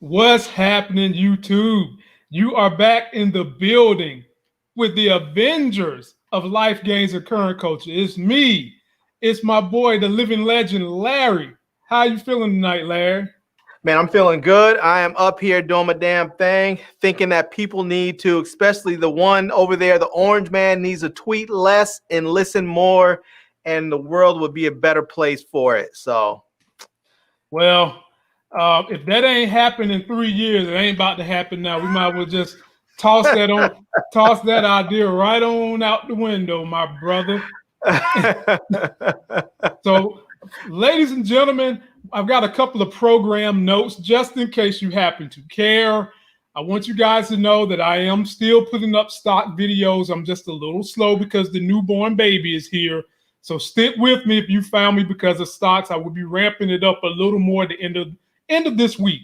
What's happening, YouTube? You are back in the building with the Avengers of Life Gains and Current Culture. It's me. It's my boy, the living legend, Larry. How you feeling tonight, Larry? Man, I'm feeling good. I am up here doing my damn thing, thinking that people need to, especially the one over there, the orange man, needs to tweet less and listen more, and the world would be a better place for it. So, Well, if that ain't happened in 3 years, it ain't about to happen now. We might as well just toss that idea right on out the window, my brother. So, ladies and gentlemen, I've got a couple of program notes just in case you happen to care. I want you guys to know that I am still putting up stock videos. I'm just a little slow because the newborn baby is here. So stick with me if you found me because of stocks. I will be ramping it up a little more at the end of this week.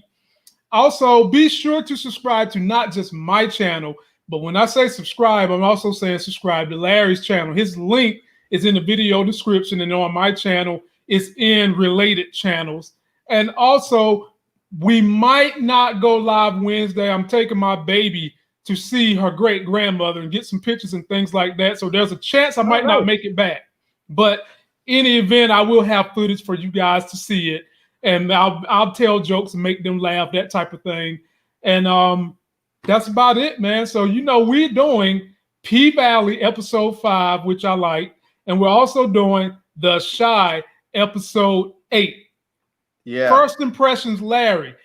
Also, be sure to subscribe to not just my channel, but when I say subscribe, I'm also saying subscribe to Larry's channel. His link is in the video description, and on my channel, it's in related channels. And also, we might not go live Wednesday. I'm taking my baby to see her great grandmother and get some pictures and things like that. So there's a chance I might not make it back. But in the event, I will have footage for you guys to see it. And I'll tell jokes and make them laugh, that type of thing. And that's about it, man. So, we're doing Pvalley episode 5, which I like. And we're also doing The Shy episode 8. Yeah. First impressions, Larry.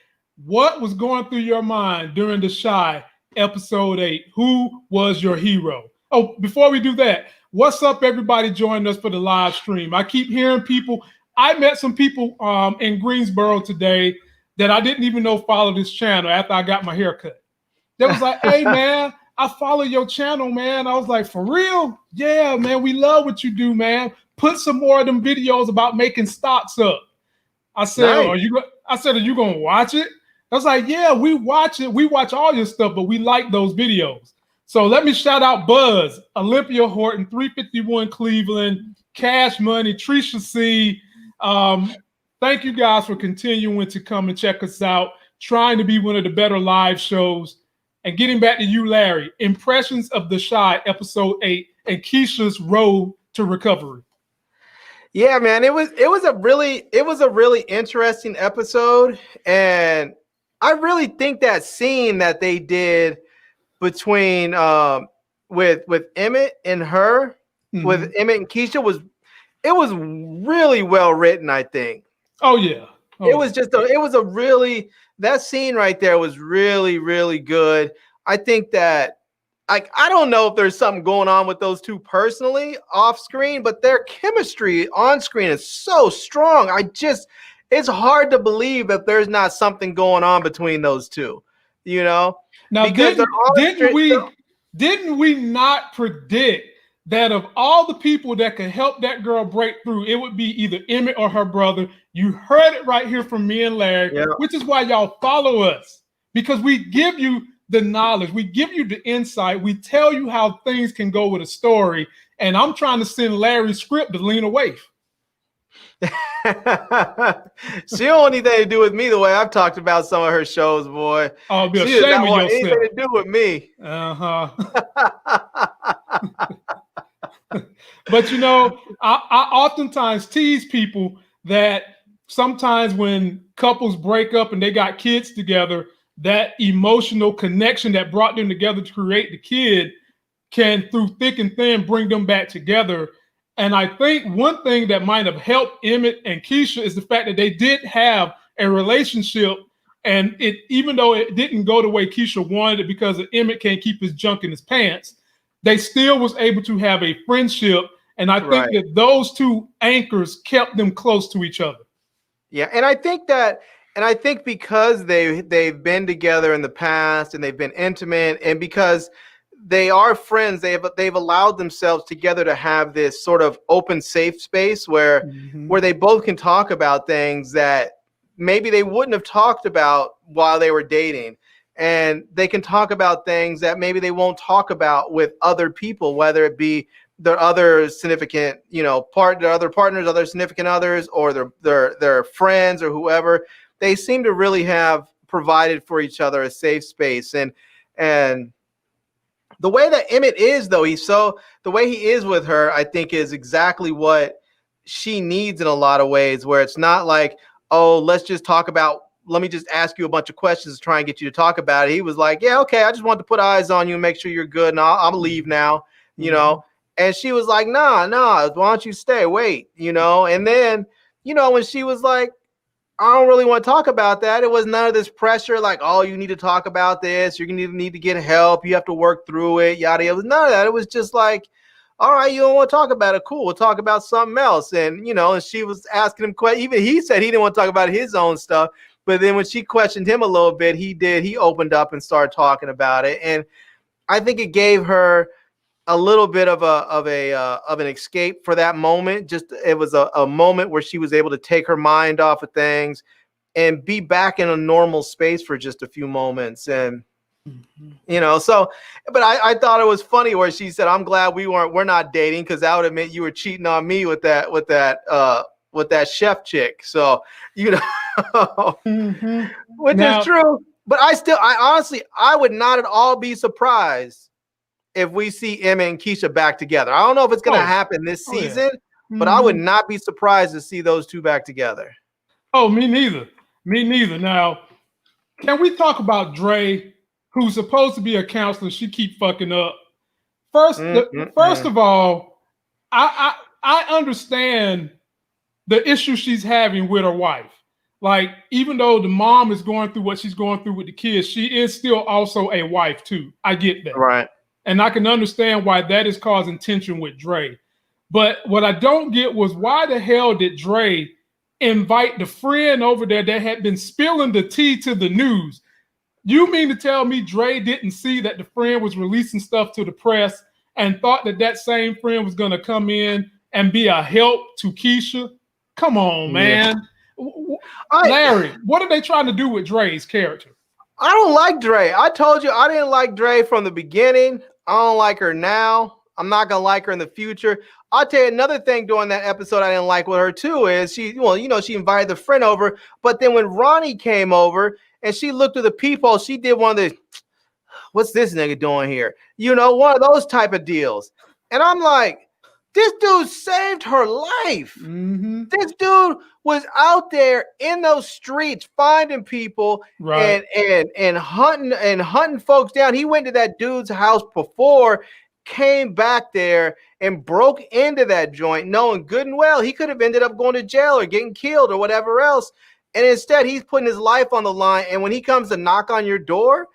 What was going through your mind during The Shy episode 8? Who was your hero? Oh, before we do that, what's up, everybody joining us for the live stream? I keep hearing people. I met some people in Greensboro today that I didn't even know followed this channel after I got my hair cut. They was like, hey, man, I follow your channel, man. I was like, for real? Yeah, man, we love what you do, man. Put some more of them videos about making stocks up. I said, Nice. Are you going to watch it? I was like, yeah, we watch it. We watch all your stuff, but we like those videos. So let me shout out Buzz, Olympia Horton, 351 Cleveland, Cash Money, Trisha C. Thank you guys for continuing to come and check us out, trying to be one of the better live shows. And getting back to you, Larry, impressions of The Shy episode 8 and Keisha's road to recovery. Yeah, man, it was a really interesting episode, and I really think that scene that they did between with Emmett and her, with Emmett and Keisha was really well written, I think. Oh yeah. That scene right there was really, really good. I think that, I don't know if there's something going on with those two personally off screen, but their chemistry on screen is so strong. It's hard to believe that there's not something going on between those two, Now, because didn't we not predict that of all the people that could help that girl break through, it would be either Emmett or her brother? You heard it right here from me and Larry, which is why y'all follow us, because we give you the knowledge, we give you the insight, we tell you how things can go with a story, and I'm trying to send Larry's script to Lena Waithe. She don't want anything to do with me the way I've talked about some of her shows, boy. Oh, be she does not want anything to do with me. But I oftentimes tease people that sometimes when couples break up and they got kids together, that emotional connection that brought them together to create the kid can, through thick and thin, bring them back together. And I think one thing that might have helped Emmett and Keisha is the fact that they did have a relationship, and even though it didn't go the way Keisha wanted it because Emmett can't keep his junk in his pants, they still was able to have a friendship. And I think that those two anchors kept them close to each other. Yeah, and I think because they've been together in the past and they've been intimate, and because they are friends, they've allowed themselves together to have this sort of open, safe space where they both can talk about things that maybe they wouldn't have talked about while they were dating. And they can talk about things that maybe they won't talk about with other people, whether it be their other significant, their other partners, other significant others, or their friends or whoever. They seem to really have provided for each other a safe space. And the way that Emmett is, though, the way he is with her, I think is exactly what she needs in a lot of ways, where it's not like, oh, let me just ask you a bunch of questions to try and get you to talk about it. He was like, yeah, okay, I just want to put eyes on you and make sure you're good, and I'll leave now, you know. And she was like, nah, why don't you stay? Wait, you know. And then, you know, when she was like, I don't really want to talk about that, it was none of this pressure like, oh, you need to talk about this, you're gonna need to get help, you have to work through it, yada yada. None of that. It was just like, all right, you don't want to talk about it, cool, we'll talk about something else. And you know, and she was asking him questions. Even he said he didn't want to talk about his own stuff, but then when she questioned him a little bit, he opened up and started talking about it. And I think it gave her a little bit of an escape for that moment. Just it was a moment where she was able to take her mind off of things and be back in a normal space for just a few moments. And you know, so but I thought it was funny where she said, I'm glad we're not dating, because that would have meant you were cheating on me with that chef chick. So, you know, which is true. But I honestly would not at all be surprised if we see Emmett and Keisha back together. I don't know if it's going to happen this season, but I would not be surprised to see those two back together. Oh, me neither. Now, can we talk about Dre, who's supposed to be a counselor? She keep fucking up. First of all, I understand the issue she's having with her wife. Like, even though the mom is going through what she's going through with the kids, she is still also a wife too. I get that. Right. And I can understand why that is causing tension with Dre. But what I don't get was, why the hell did Dre invite the friend over there that had been spilling the tea to the news? You mean to tell me Dre didn't see that the friend was releasing stuff to the press and thought that same friend was going to come in and be a help to Keisha? Come on, man. Larry, what are they trying to do with Dre's character? I don't like Dre. I told you I didn't like Dre from the beginning. I don't like her now. I'm not going to like her in the future. I'll tell you another thing during that episode I didn't like with her too is she invited the friend over, but then when Ronnie came over and she looked through the peephole, she did one of the, what's this nigga doing here? You know, one of those type of deals. And I'm like, this dude saved her life. This dude was out there in those streets finding people, right, and hunting folks down. He went to that dude's house before, came back there and broke into that joint, knowing good and well he could have ended up going to jail or getting killed or whatever else. And instead, he's putting his life on the line. And when he comes to knock on your door,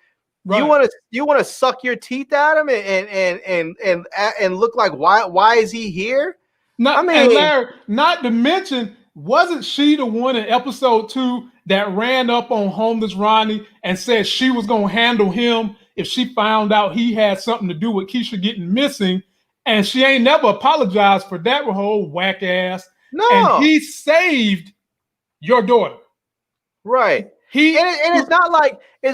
right, you want to suck your teeth at him and look like, why is he here? And Larry, not to mention, wasn't she the one in episode 2 that ran up on homeless Ronnie and said she was gonna handle him if she found out he had something to do with Keisha getting missing? And she ain't never apologized for that whole whack ass. No, and he saved your daughter, right? It's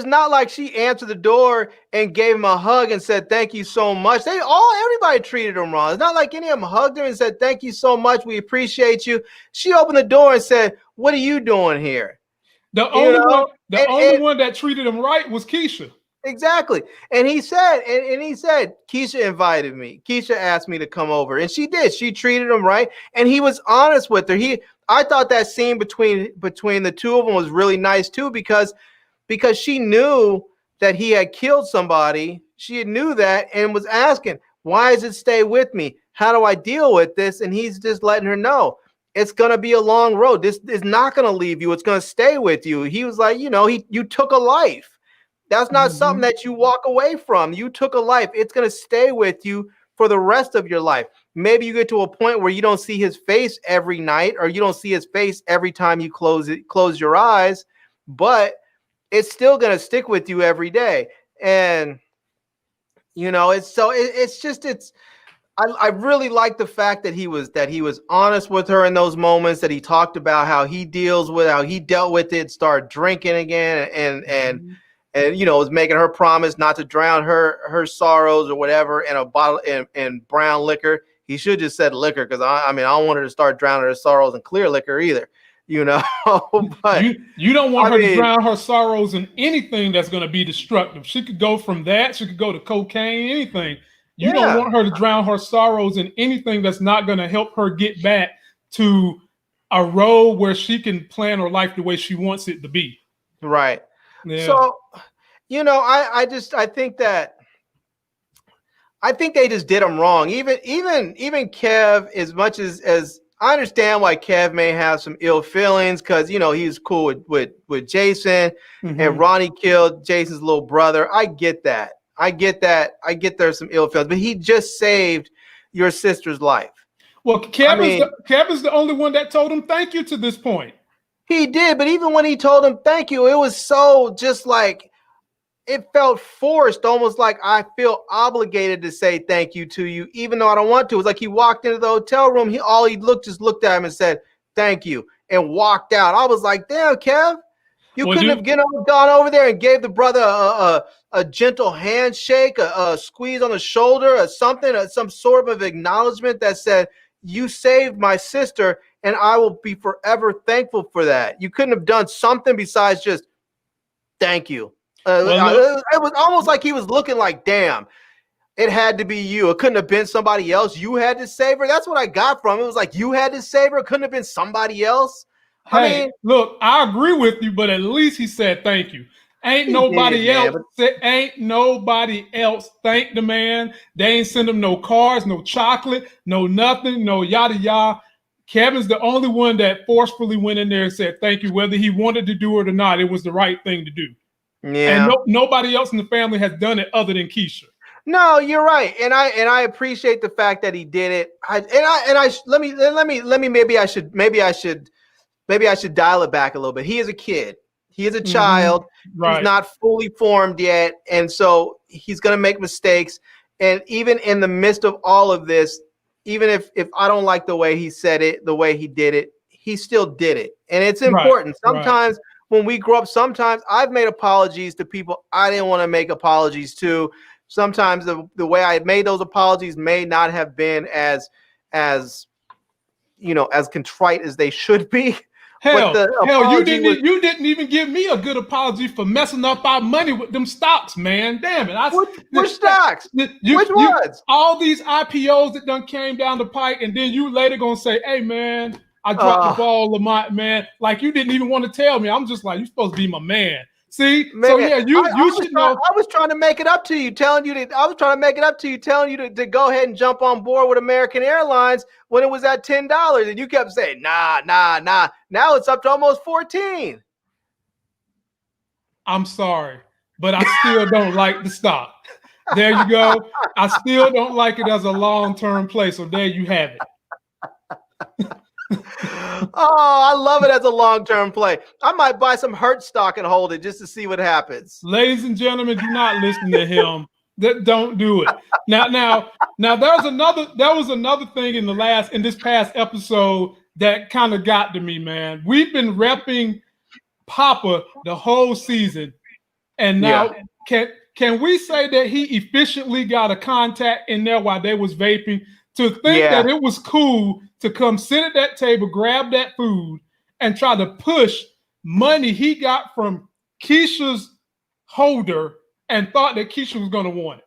not like she answered the door and gave him a hug and said thank you so much. Everybody treated him wrong. It's not like any of them hugged her and said thank you so much, we appreciate you. She opened the door and said, what are you doing here? The only one that treated him right was Keisha. Exactly. And he said, Keisha invited me. Keisha asked me to come over. And she did. She treated him right. And he was honest with her. I thought that scene between the two of them was really nice too, because she knew that he had killed somebody. She knew that and was asking, why does it stay with me? How do I deal with this? And he's just letting her know it's going to be a long road. This is not going to leave you. It's going to stay with you. He was like, you took a life. That's not something that you walk away from. You took a life. It's going to stay with you for the rest of your life. Maybe you get to a point where you don't see his face every night, or you don't see his face every time you close your eyes, but it's still going to stick with you every day. And, I really like the fact that he was honest with her in those moments, that he talked about how he dealt with it, started drinking again, and was making her promise not to drown her sorrows or whatever in a bottle in brown liquor. He should just said liquor, because I don't want her to start drowning her sorrows in clear liquor either. you know. But you don't want I her to mean, drown her sorrows in anything that's going to be destructive. She could go from that. She could go to cocaine, anything. You don't yeah, want her to drown her sorrows in anything that's not going to help her get back to a road where she can plan her life the way she wants it to be. right. Yeah. So, you know, I think they just did him wrong. Even Kev, as much as I understand why Kev may have some ill feelings, because you know he's cool with Jason, and Ronnie killed Jason's little brother. I get that. I get there's some ill feelings, but he just saved your sister's life. Well, I mean, Kevin's the only one that told him thank you to this point. he did, but even when he told him thank you, it was so just like it felt forced, almost like I feel obligated to say thank you to you, even though I don't want to. It was like he walked into the hotel room. He just looked at him and said, thank you, and walked out. I was like, damn, Kev, you couldn't have gone over there and gave the brother a gentle handshake, a squeeze on the shoulder, or something, some sort of acknowledgement that said, you saved my sister, and I will be forever thankful for that. You couldn't have done something besides just thank you. It was almost like he was looking like, damn, it had to be you. It couldn't have been somebody else. You had to save her. That's what I got from it. It was like you had to save her. It couldn't have been somebody else. Hey, look, I agree with you, but at least he said thank you. Ain't nobody else thanked the man. They ain't send him no cars, no chocolate, no nothing, no yada yada. Kevin's the only one that forcefully went in there and said thank you, whether he wanted to do it or not. It was the right thing to do. Yeah. And nobody else in the family has done it other than Keisha. No, you're right, and I appreciate the fact that he did it. Maybe I should dial it back a little bit. He is a kid. He is a child. Right. He's not fully formed yet, and so he's going to make mistakes. And even in the midst of all of this, even if I don't like the way he said it, the way he did it, he still did it, and it's important. Sometimes when we grow up, sometimes I've made apologies to people I didn't want to make apologies to. Sometimes the way I made those apologies may not have been as contrite as they should be. Hell, you didn't even give me a good apology for messing up our money with them stocks, man. Damn it! Which stocks? Which ones? All these IPOs that done came down the pike, and then you later gonna say, "Hey, man, I dropped the ball, Lamont, man." Like you didn't even want to tell me. I'm just like, you're supposed to be my man. See, man, so yeah, you should know. I was trying to make it up to you, telling you to go ahead and jump on board with American Airlines when it was at $10, and you kept saying, nah. Now it's up to almost 14. I'm sorry, but I still don't like the stock. There you go. I still don't like it as a long-term play. So there you have it. Oh, I love it as a long-term play. I might buy some Hurt stock and hold it just to see what happens. Ladies and gentlemen, do not listen to him. Don't do it. Now there was another thing in this past episode that kind of got to me, man. We've been repping Papa the whole season, and now can we say that he efficiently got a contact in there while they was vaping? To think that it was cool to come sit at that table, grab that food, and try to push money he got from Keisha's holder and thought that Keisha was going to want it.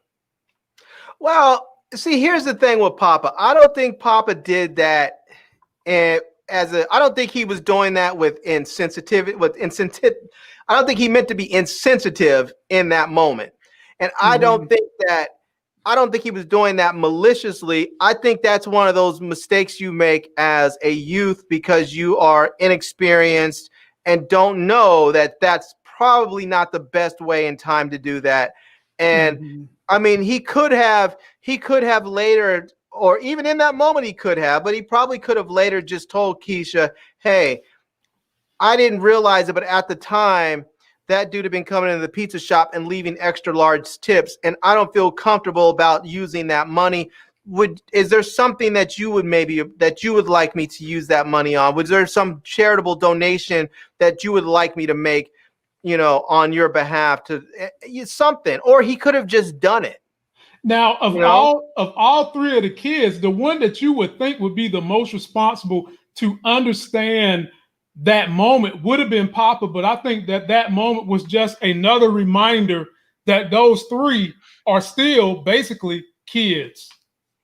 Well, see, here's the thing with Papa. I don't think Papa did that I don't think he was doing that with insensitivity. I don't think he meant to be insensitive in that moment. And I don't think he was doing that maliciously. I think that's one of those mistakes you make as a youth because you are inexperienced and don't know that that's probably not the best way in time to do that. And I mean, he could have later, or even in that moment he could have, but he probably could have later just told Keisha, hey, I didn't realize it, but at the time, that dude had been coming into the pizza shop and leaving extra large tips, and I don't feel comfortable about using that money. Is there something that you would like me to use that money on? Was there some charitable donation that you would like me to make, on your behalf to something? Or he could have just done it. Now, of all three of the kids, the one that you would think would be the most responsible to understand that moment would have been Papa, but I think that moment was just another reminder that those three are still basically kids.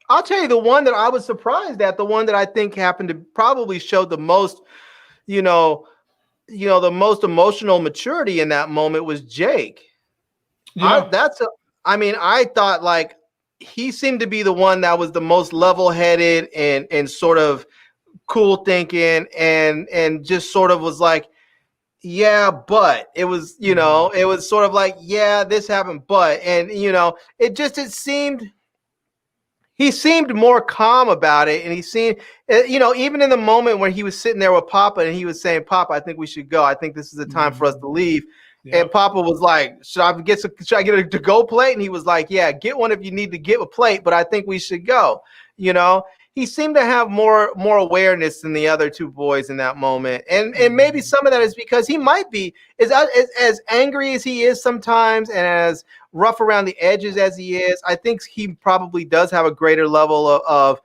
I'll tell you the one that I was surprised at, the one that I think happened to probably show the most, you know, the most emotional maturity in that moment was Jake. Yeah. I thought like he seemed to be the one that was the most level-headed and sort of cool thinking and just sort of was like, yeah, but it was, it was sort of like, yeah, this happened, but, and he seemed more calm about it. And he seemed, even in the moment when he was sitting there with Papa and he was saying, Papa, I think we should go. I think this is the time for us to leave. Yep. And Papa was like, should I get a to-go plate? And he was like, yeah, get one if you need to get a plate, but I think we should go. He seemed to have more awareness than the other two boys in that moment. And maybe some of that is because he might be as angry as he is sometimes and as rough around the edges as he is. I think he probably does have a greater level of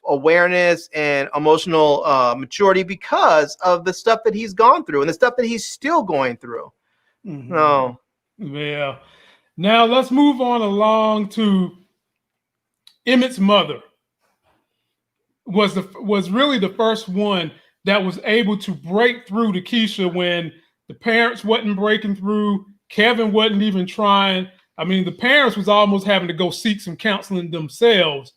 awareness and emotional maturity because of the stuff that he's gone through and the stuff that he's still going through. Mm-hmm. Oh, yeah. Now let's move on along to Emmett's mother. Was really the first one that was able to break through to Keisha when the parents wasn't breaking through. Kevin wasn't even trying. I mean, the parents was almost having to go seek some counseling themselves.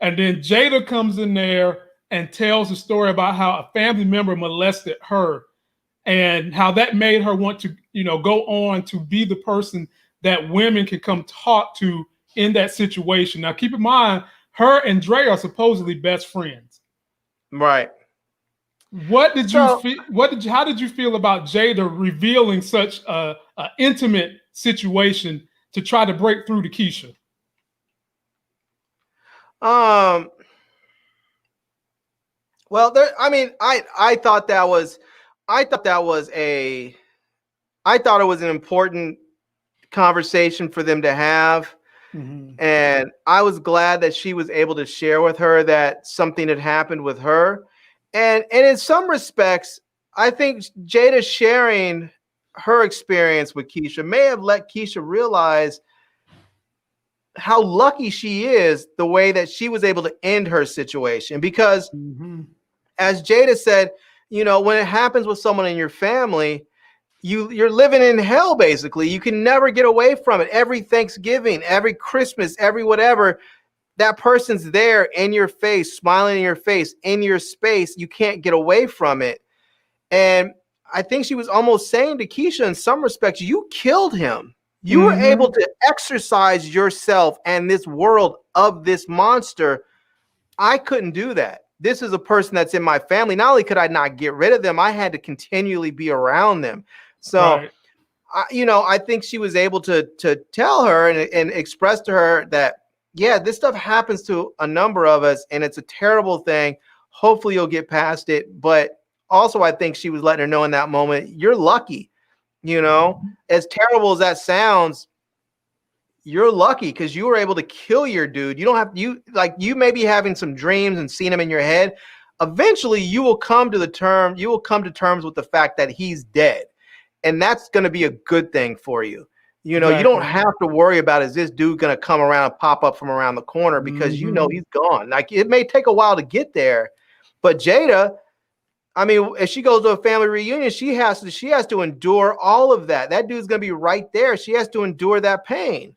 And then Jada comes in there and tells a story about how a family member molested her and how that made her want to, go on to be the person that women can come talk to in that situation. Now, keep in mind, her and Dre are supposedly best friends. Right. How did you feel about Jada revealing such a intimate situation to try to break through to Keisha? Well, I thought it was an important conversation for them to have. Mm-hmm. And I was glad that she was able to share with her that something had happened with her. And in some respects, I think Jada sharing her experience with Keisha may have let Keisha realize how lucky she is the way that she was able to end her situation. Because as Jada said, when it happens with someone in your family, you're living in hell, basically. You can never get away from it. Every Thanksgiving, every Christmas, every whatever, that person's there in your face, smiling in your face, in your space. You can't get away from it. And I think she was almost saying to Keisha, in some respects, you killed him. You were able to exercise yourself and this world of this monster. I couldn't do that. This is a person that's in my family. Not only could I not get rid of them, I had to continually be around them. So, right. I think she was able to tell her and express to her that, yeah, this stuff happens to a number of us and it's a terrible thing. Hopefully you'll get past it. But also, I think she was letting her know in that moment, you're lucky. As terrible as that sounds, you're lucky because you were able to kill your dude. You may be having some dreams and seeing him in your head. Eventually you will come to terms with the fact that he's dead. And that's going to be a good thing for you. Exactly. You don't have to worry about, is this dude going to come around and pop up from around the corner, because he's gone. Like, it may take a while to get there, but Jada, I mean, if she goes to a family reunion, she has to endure all of that. That dude's going to be right there. She has to endure that pain.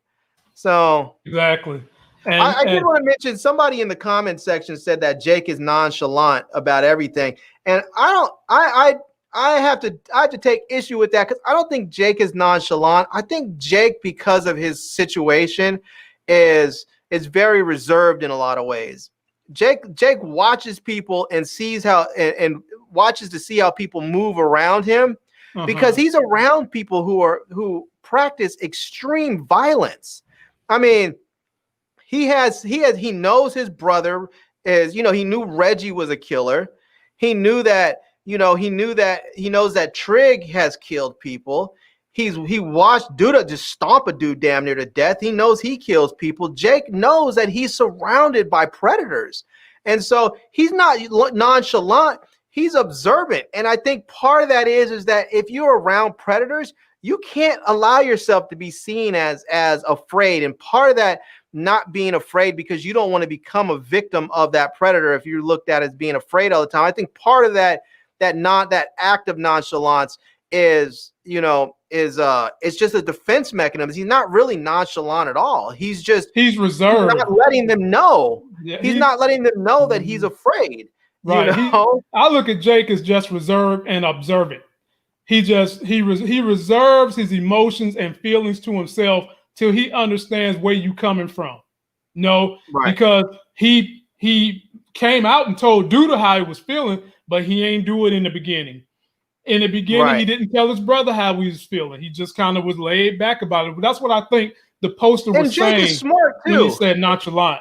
So exactly. And I did want to mention, somebody in the comment section said that Jake is nonchalant about everything. And I have to take issue with that, because I don't think Jake is nonchalant. I think Jake, because of his situation, is very reserved in a lot of ways. Jake watches people and sees how and watches to see how people move around him, because he's around people who practice extreme violence. I mean, he knows his brother is, he knew Reggie was a killer. He knows that Trig has killed people. He watched Duda just stomp a dude damn near to death. He knows he kills people. Jake knows that he's surrounded by predators. And so he's not nonchalant. he's observant. And I think part of that is that if you're around predators, you can't allow yourself to be seen as afraid. And part of that not being afraid because you don't want to become a victim of that predator if you're looked at as being afraid all the time. I think part of that act of nonchalance is, it's just a defense mechanism. He's not really nonchalant at all. He's reserved. He's not letting them know. Yeah, he's not letting them know that he's afraid. Right. I look at Jake as just reserved and observant. He reserves his emotions and feelings to himself till he understands where you coming from. No, right. Because he came out and told Duda how he was feeling, but he ain't do it in the beginning. In the beginning, right. He didn't tell his brother how he was feeling. He just kind of was laid back about it. But that's what I think the poster was saying. Jake is smart too. When he said nonchalant.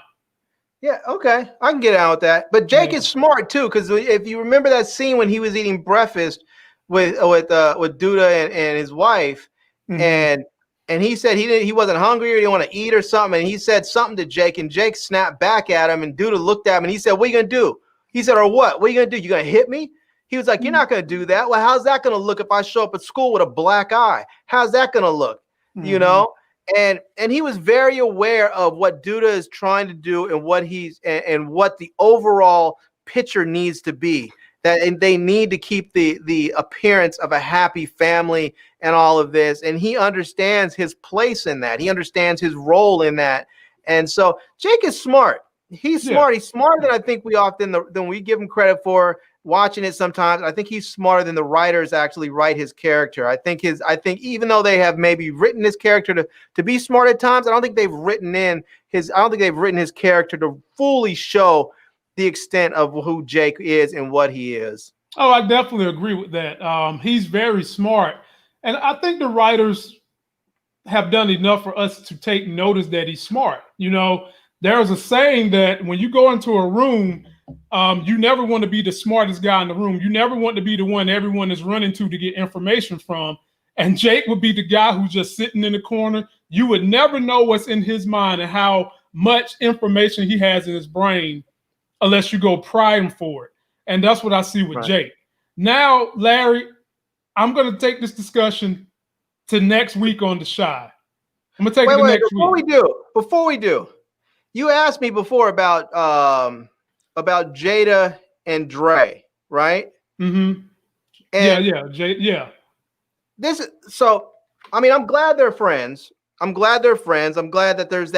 Yeah, okay. I can get out with that. But Jake is smart too, because if you remember that scene when he was eating breakfast with Duda and his wife, mm-hmm. and he said he wasn't hungry or he didn't want to eat or something, and he said something to Jake, and Jake snapped back at him, and Duda looked at him and he said, "What are you gonna do?" He said, "Or what? What are you gonna do? You gonna hit me?" He was like, "You're not gonna do that." Well, how's that gonna look if I show up at school with a black eye? How's that gonna look? Mm-hmm. You know? And he was very aware of what Duda is trying to do and what what the overall picture needs to be. And they need to keep the appearance of a happy family and all of this. And he understands his place in that. He understands his role in that. And so Jake is smart. He's smart. He's smarter than I think than we give him credit for. Watching it sometimes, I think he's smarter than the writers actually write his character. I think even though they have maybe written his character to be smart at times, I don't think they've written his character to fully show the extent of who Jake is and what he is. Oh, I definitely agree with that. He's very smart. And I think the writers have done enough for us to take notice that he's smart. There's a saying that when you go into a room, you never want to be the smartest guy in the room. You never want to be the one everyone is running to get information from. And Jake would be the guy who's just sitting in the corner. You would never know what's in his mind and how much information he has in his brain unless you go pry him for it. And that's what I see with Jake. Now, Larry, I'm going to take this discussion to next week on The Shy. I'm going to take it to next week. Before we do, you asked me before about Jada and Dre, right? Mm-hmm. Yeah. I'm glad they're friends. I'm glad that there's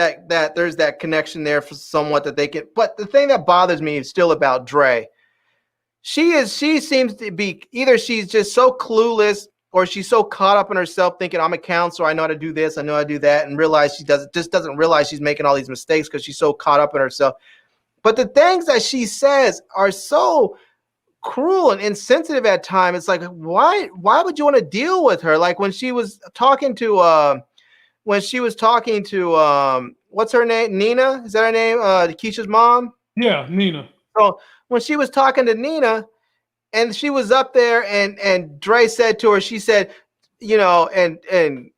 that connection there for somewhat that they can. But the thing that bothers me is still about Dre. She seems to be either she's just so clueless or she's so caught up in herself thinking I'm a counselor, I know how to do this, I know how to do that, and realize she doesn't realize she's making all these mistakes because she's so caught up in herself. But the things that she says are so cruel and insensitive at times. It's like, why would you want to deal with her? Like when she was talking to what's her name? Nina? Is that her name? Keisha's mom? Yeah, Nina. So when she was talking to Nina and she was up there and Dre said to her, she said, and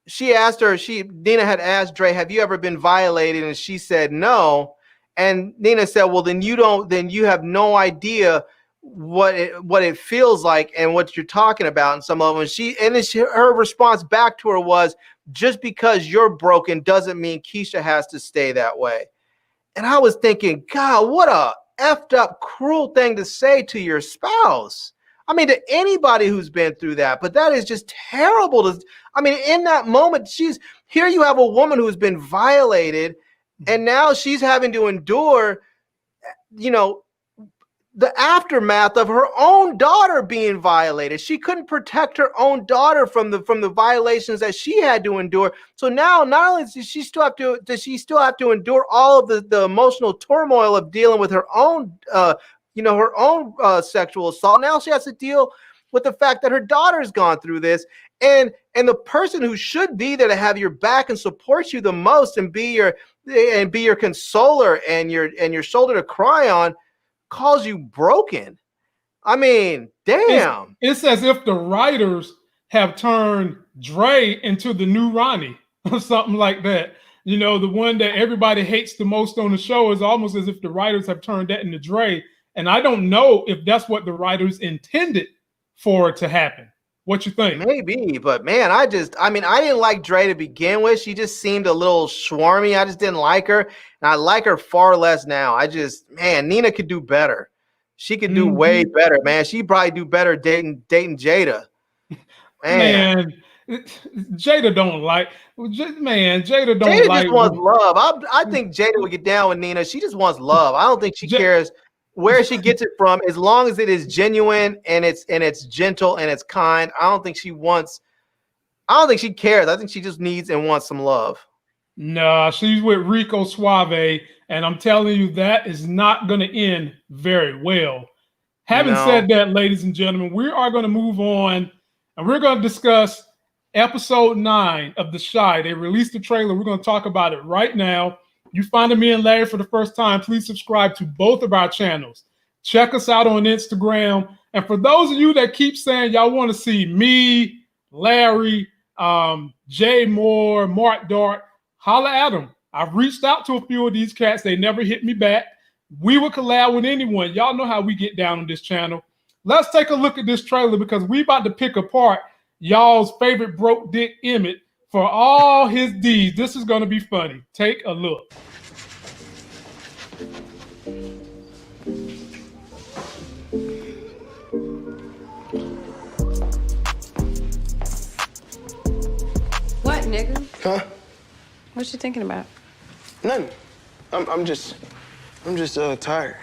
she asked her, Nina had asked Dre, have you ever been violated? And she said no. And Nina said, well, then you have no idea what it feels like and what you're talking about. And some of them, her response back to her was, just because you're broken doesn't mean Keisha has to stay that way. And I was thinking, God, what a effed up, cruel thing to say to your spouse. I mean, to anybody who's been through that, but that is just terrible. In that moment, here you have a woman who's been violated, and now she's having to endure, the aftermath of her own daughter being violated. She couldn't protect her own daughter from the violations that she had to endure. So now, not only does she still have to endure all of the emotional turmoil of dealing with her own, sexual assault. Now she has to deal with the fact that her daughter's gone through this, and the person who should be there to have your back and support you the most and be your consoler and your shoulder to cry on calls you broken. I mean, damn. It's as if the writers have turned Dre into the new Ronnie or something like that. The one that everybody hates the most on the show is almost as if the writers have turned that into Dre. And I don't know if that's what the writers intended for it to happen. What you think? Maybe, but man, I didn't like Dre to begin with. She just seemed a little swarmy. I just didn't like her. And I like her far less now. Nina could do better. She could do way better, man. She'd probably do better dating Jada. Man, Jada don't like, Jada don't Jada like. just wants love. I think Jada would get down with Nina. She just wants love. I don't think she cares where she gets it from, as long as it is genuine and it's gentle and it's kind. I don't think she cares. I think she just needs and wants some love. Nah, she's with Rico Suave, and I'm telling you, that is not going to end very well. Having said that, ladies and gentlemen, we are going to move on, and we're going to discuss episode 9 of The Chi. They released the trailer. We're going to talk about it right now. You finding me and Larry for the first time, please subscribe to both of our channels. Check us out on Instagram. And for those of you that keep saying y'all want to see me, Larry, Jay Moore, Mark Dart, holla at them. I've reached out to a few of these cats. They never hit me back. We will collab with anyone. Y'all know how we get down on this channel. Let's take a look at this trailer, because we about to pick apart y'all's favorite broke dick Emmett for all his deeds. This is going to be funny. Take a look. What, nigga? Huh? What you thinking about? Nothing. I'm just tired.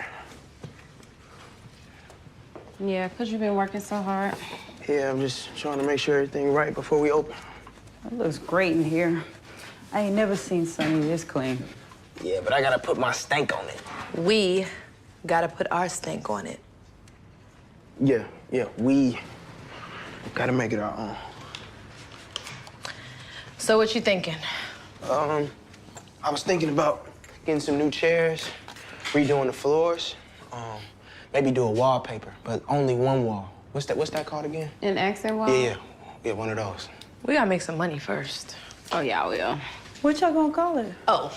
Yeah, 'cause you've been working so hard. Yeah, I'm just trying to make sure everything right before we open. It looks great in here. I ain't never seen Sonny this clean. Yeah, but I gotta put my stank on it. We gotta put our stank on it. Yeah, we gotta make it our own. So what you thinking? I was thinking about getting some new chairs, redoing the floors, maybe do a wallpaper, but only one wall. What's that called again? An accent wall? Yeah, one of those. We gotta make some money first. Oh, yeah, I will. What y'all gonna call it? Oh,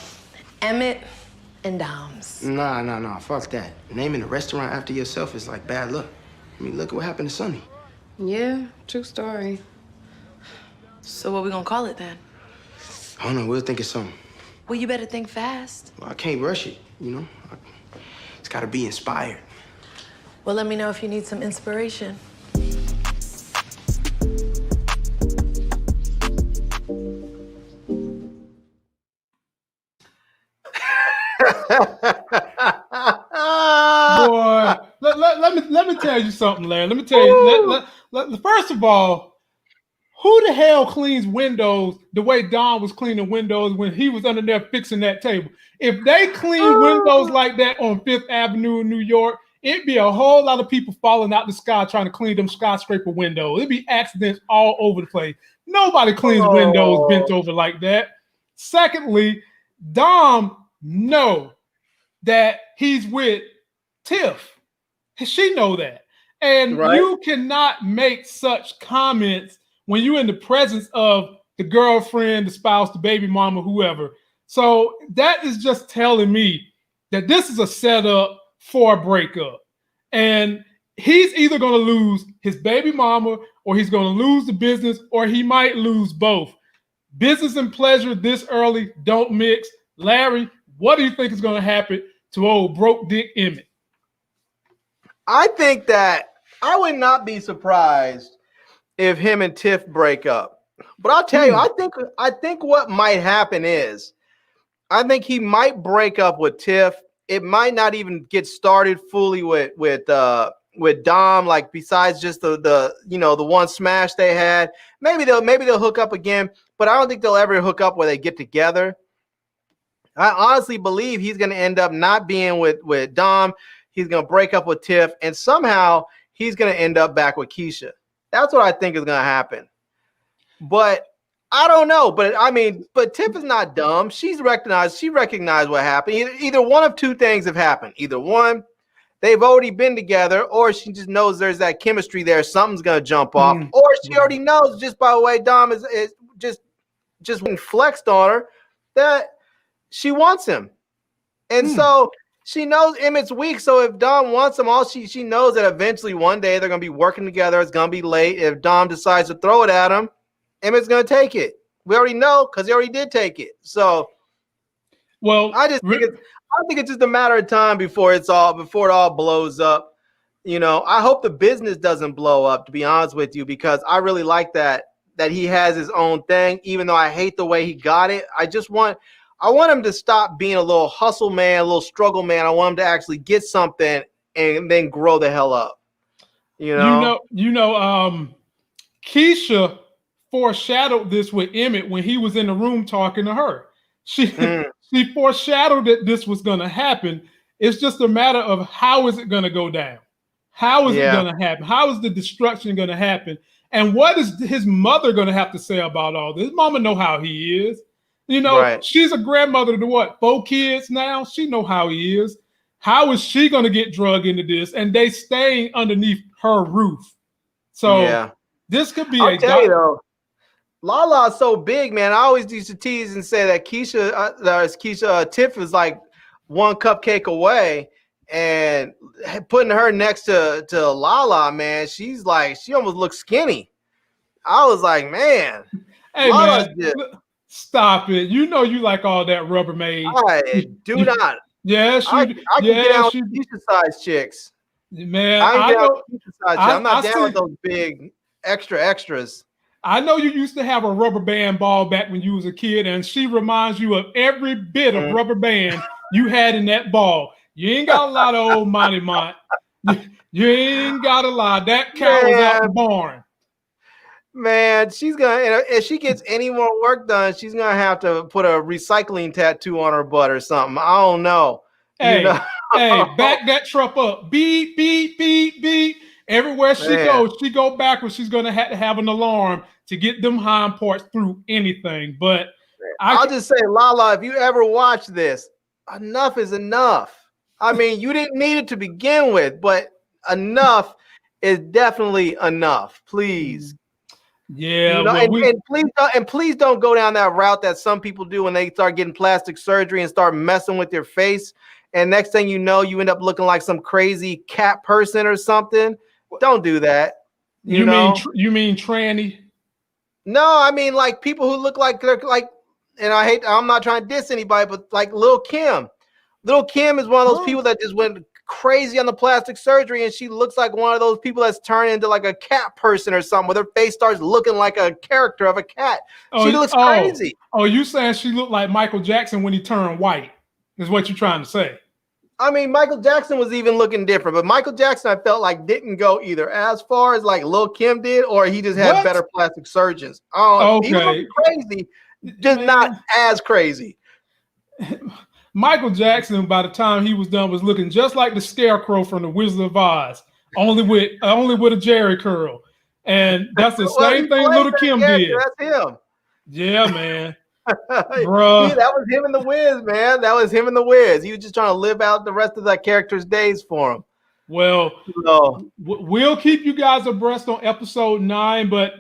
Emmett and Dom's. Nah, fuck that. Naming a restaurant after yourself is like bad luck. I mean, look at what happened to Sonny. Yeah, true story. So what we gonna call it then? I don't know, we'll think of something. Well, you better think fast. Well, I can't rush it, you know? It's gotta be inspired. Well, let me know if you need some inspiration. Boy, let me tell you something, Larry. Let me tell you. First of all, who the hell cleans windows the way Don was cleaning windows when he was under there fixing that table? If they clean windows like that on Fifth Avenue in New York, it'd be a whole lot of people falling out the sky trying to clean them skyscraper windows. It'd be accidents all over the place. Nobody cleans windows bent over like that. Secondly, Dom know that he's with Tiff. She know that. And you cannot make such comments when you're in the presence of the girlfriend, the spouse, the baby mama, whoever. So that is just telling me that this is a setup for a breakup. And he's either going to lose his baby mama, or he's going to lose the business, or he might lose both. Business and pleasure this early don't mix. Larry, what do you think is going to happen to old broke dick Emmett? I think that I would not be surprised if him and Tiff break up. But I'll tell you, I think what might happen is, I think he might break up with Tiff. It might not even get started fully with Dom, like besides just the one smash they had. Maybe they'll hook up again, but I don't think they'll ever hook up where they get together. I honestly believe he's going to end up not being with Dom. He's going to break up with Tiff, and somehow he's going to end up back with Keisha. That's what I think is going to happen. But I don't know. But I mean, Tiff is not dumb. She recognized what happened. Either one of two things have happened. Either one, they've already been together, or she just knows there's that chemistry there. Something's going to jump off. Or she already knows, just by the way Dom is just flexed on her, that she wants him. And so She knows Emmett's weak, so if Dom wants him, she knows that eventually one day they're gonna be working together. It's gonna be late. If Dom decides to throw it at him, Emmett's gonna take it. We already know because he already did take it. So, well, I think it's just a matter of time before it all blows up. You know, I hope the business doesn't blow up, to be honest with you, because I really like that he has his own thing, even though I hate the way he got it. I want him to stop being a little hustle man, a little struggle man. I want him to actually get something and then grow the hell up. Keisha foreshadowed this with Emmett when he was in the room talking to her. She foreshadowed that this was going to happen. It's just a matter of how is it going to go down? How is it going to happen? How is the destruction going to happen? And what is his mother going to have to say about all this? His mama know how he is. You know, she's a grandmother to what, 4 kids now? She know how he is. How is she going to get drugged into this? And they staying underneath her roof. So this could be Lala's so big, man. I always used to tease and say that Keisha Tiff is like one cupcake away, and putting her next to Lala, man, she almost looks skinny. I was like, man, hey Lala's man, stop it. You know you like all that Rubbermaid. I do not. Yes, I can get out with Keisha-sized chicks. Man, I'm not down with those big extras. I know you used to have a rubber band ball back when you was a kid, and she reminds you of every bit of rubber band you had in that ball. You ain't got a lot of old Monty Mont. You ain't got a lot. That cow was out the barn. Man, she's gonna, if she gets any more work done, she's gonna have to put a recycling tattoo on her butt or something. I don't know. Hey, back that truck up. Beep, beep, beep, beep. Everywhere she goes, she go backwards. She's gonna have to have an alarm to get them hind parts through anything. But I'll just say, Lala, if you ever watch this, enough is enough. I mean, you didn't need it to begin with, but enough is definitely enough. Please. Yeah, and please don't go down that route that some people do when they start getting plastic surgery and start messing with their face. And next thing you know, you end up looking like some crazy cat person or something. Don't do that. You mean tranny? No, I mean like people who look like they're like, and I'm not trying to diss anybody, but like Lil' Kim. Lil' Kim is one of those people that just went crazy on the plastic surgery, and she looks like one of those people that's turned into like a cat person or something, where their face starts looking like a character of a cat. She looks crazy. Oh, you saying she looked like Michael Jackson when he turned white, is what you're trying to say. I mean, Michael Jackson was even looking different, but Michael Jackson, I felt like, didn't go either as far as like Lil' Kim did, or he just had better plastic surgeons. He was crazy, just not as crazy. Michael Jackson, by the time he was done, was looking just like the Scarecrow from the Wizard of Oz, only with a Jerry curl, and that's the same thing Lil' Kim did. That's him. Yeah, man. Bruh. Yeah, that was him in the Wiz, man. That was him in the Wiz. He was just trying to live out the rest of that character's days for him. Well, we'll keep you guys abreast on episode 9, but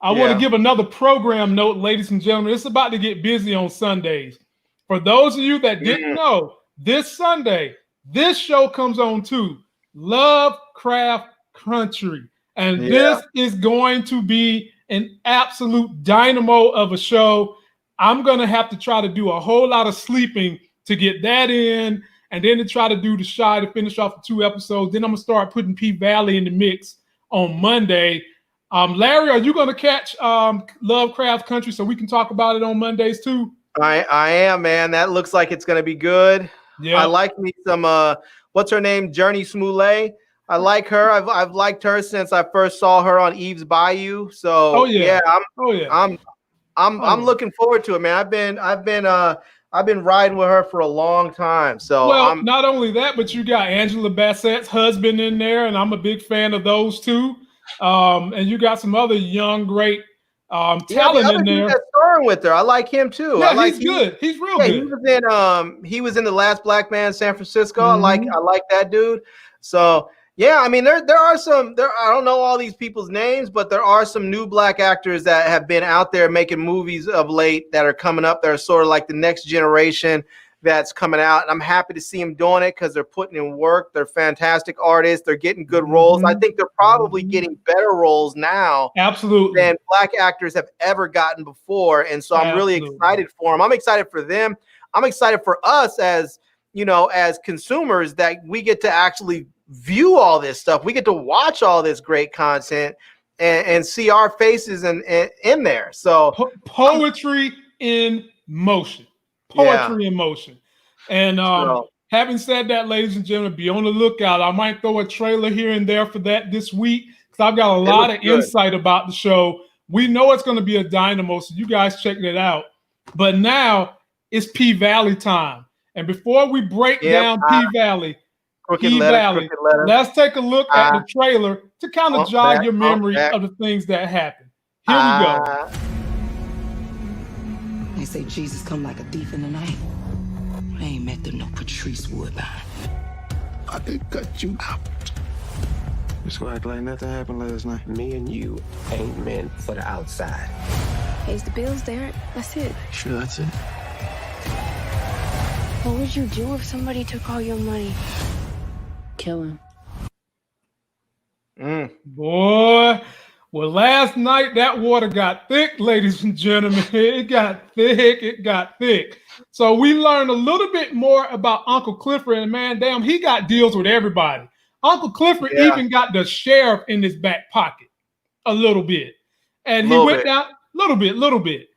I want to give another program note, ladies and gentlemen. It's about to get busy on Sundays. For those of you that didn't know, this Sunday, this show comes on too, Lovecraft Country. And this is going to be an absolute dynamo of a show. I'm going to have to try to do a whole lot of sleeping to get that in, and then to try to do the Shy to finish off the 2 episodes. Then I'm going to start putting Pvalley in the mix on Monday. Larry, are you going to catch Lovecraft Country so we can talk about it on Mondays too? I am, man. That looks like it's going to be good. Yeah. I like me some, what's her name? Journey Smollett. I like her. I've liked her since I first saw her on Eve's Bayou. So I'm looking forward to it, man. I've been riding with her for a long time. So not only that, but you got Angela Bassett's husband in there, and I'm a big fan of those two. And you got some other young, great talent in there. That's starring with her. I like him too. Yeah, he's good. He's real good. He was in The Last Black Man in San Francisco. Mm-hmm. I like that dude. So yeah, I mean there are some I don't know all these people's names, but there are some new black actors that have been out there making movies of late that are coming up. They're sort of like the next generation that's coming out, and I'm happy to see them doing it because they're putting in work. They're fantastic artists. They're getting good roles. I think they're probably getting better roles now Absolutely. than Black actors have ever gotten before, and so I'm really excited for them. I'm excited for them. I'm excited for us as as consumers that we get to actually view all this stuff. We get to watch all this great content and see our faces in there. So poetry in motion. Poetry in motion. And having said that, ladies and gentlemen, be on the lookout. I might throw a trailer here and there for that this week because I've got a lot of insight about the show. We know it's going to be a dynamo, so you guys check that out. But now it's Pvalley time. And before we break down Pvalley, let's take a look at the trailer to kind of jog your memory of the things that happened. Here we go. They say Jesus come like a thief in the night. I ain't met them no Patrice Woodbine. I could cut you out. Just gonna act like nothing happened last night. Me and you ain't meant for the outside. Pays the bills, Derek. That's it. Sure, that's it. What would you do if somebody took all your money? Kill him. Boy, well, last night that water got thick, ladies and gentlemen. It got thick. It got thick. So we learned a little bit more about Uncle Clifford, and man, damn, he got deals with everybody. Uncle Clifford even got the sheriff in his back pocket a little bit. And he went down little bit.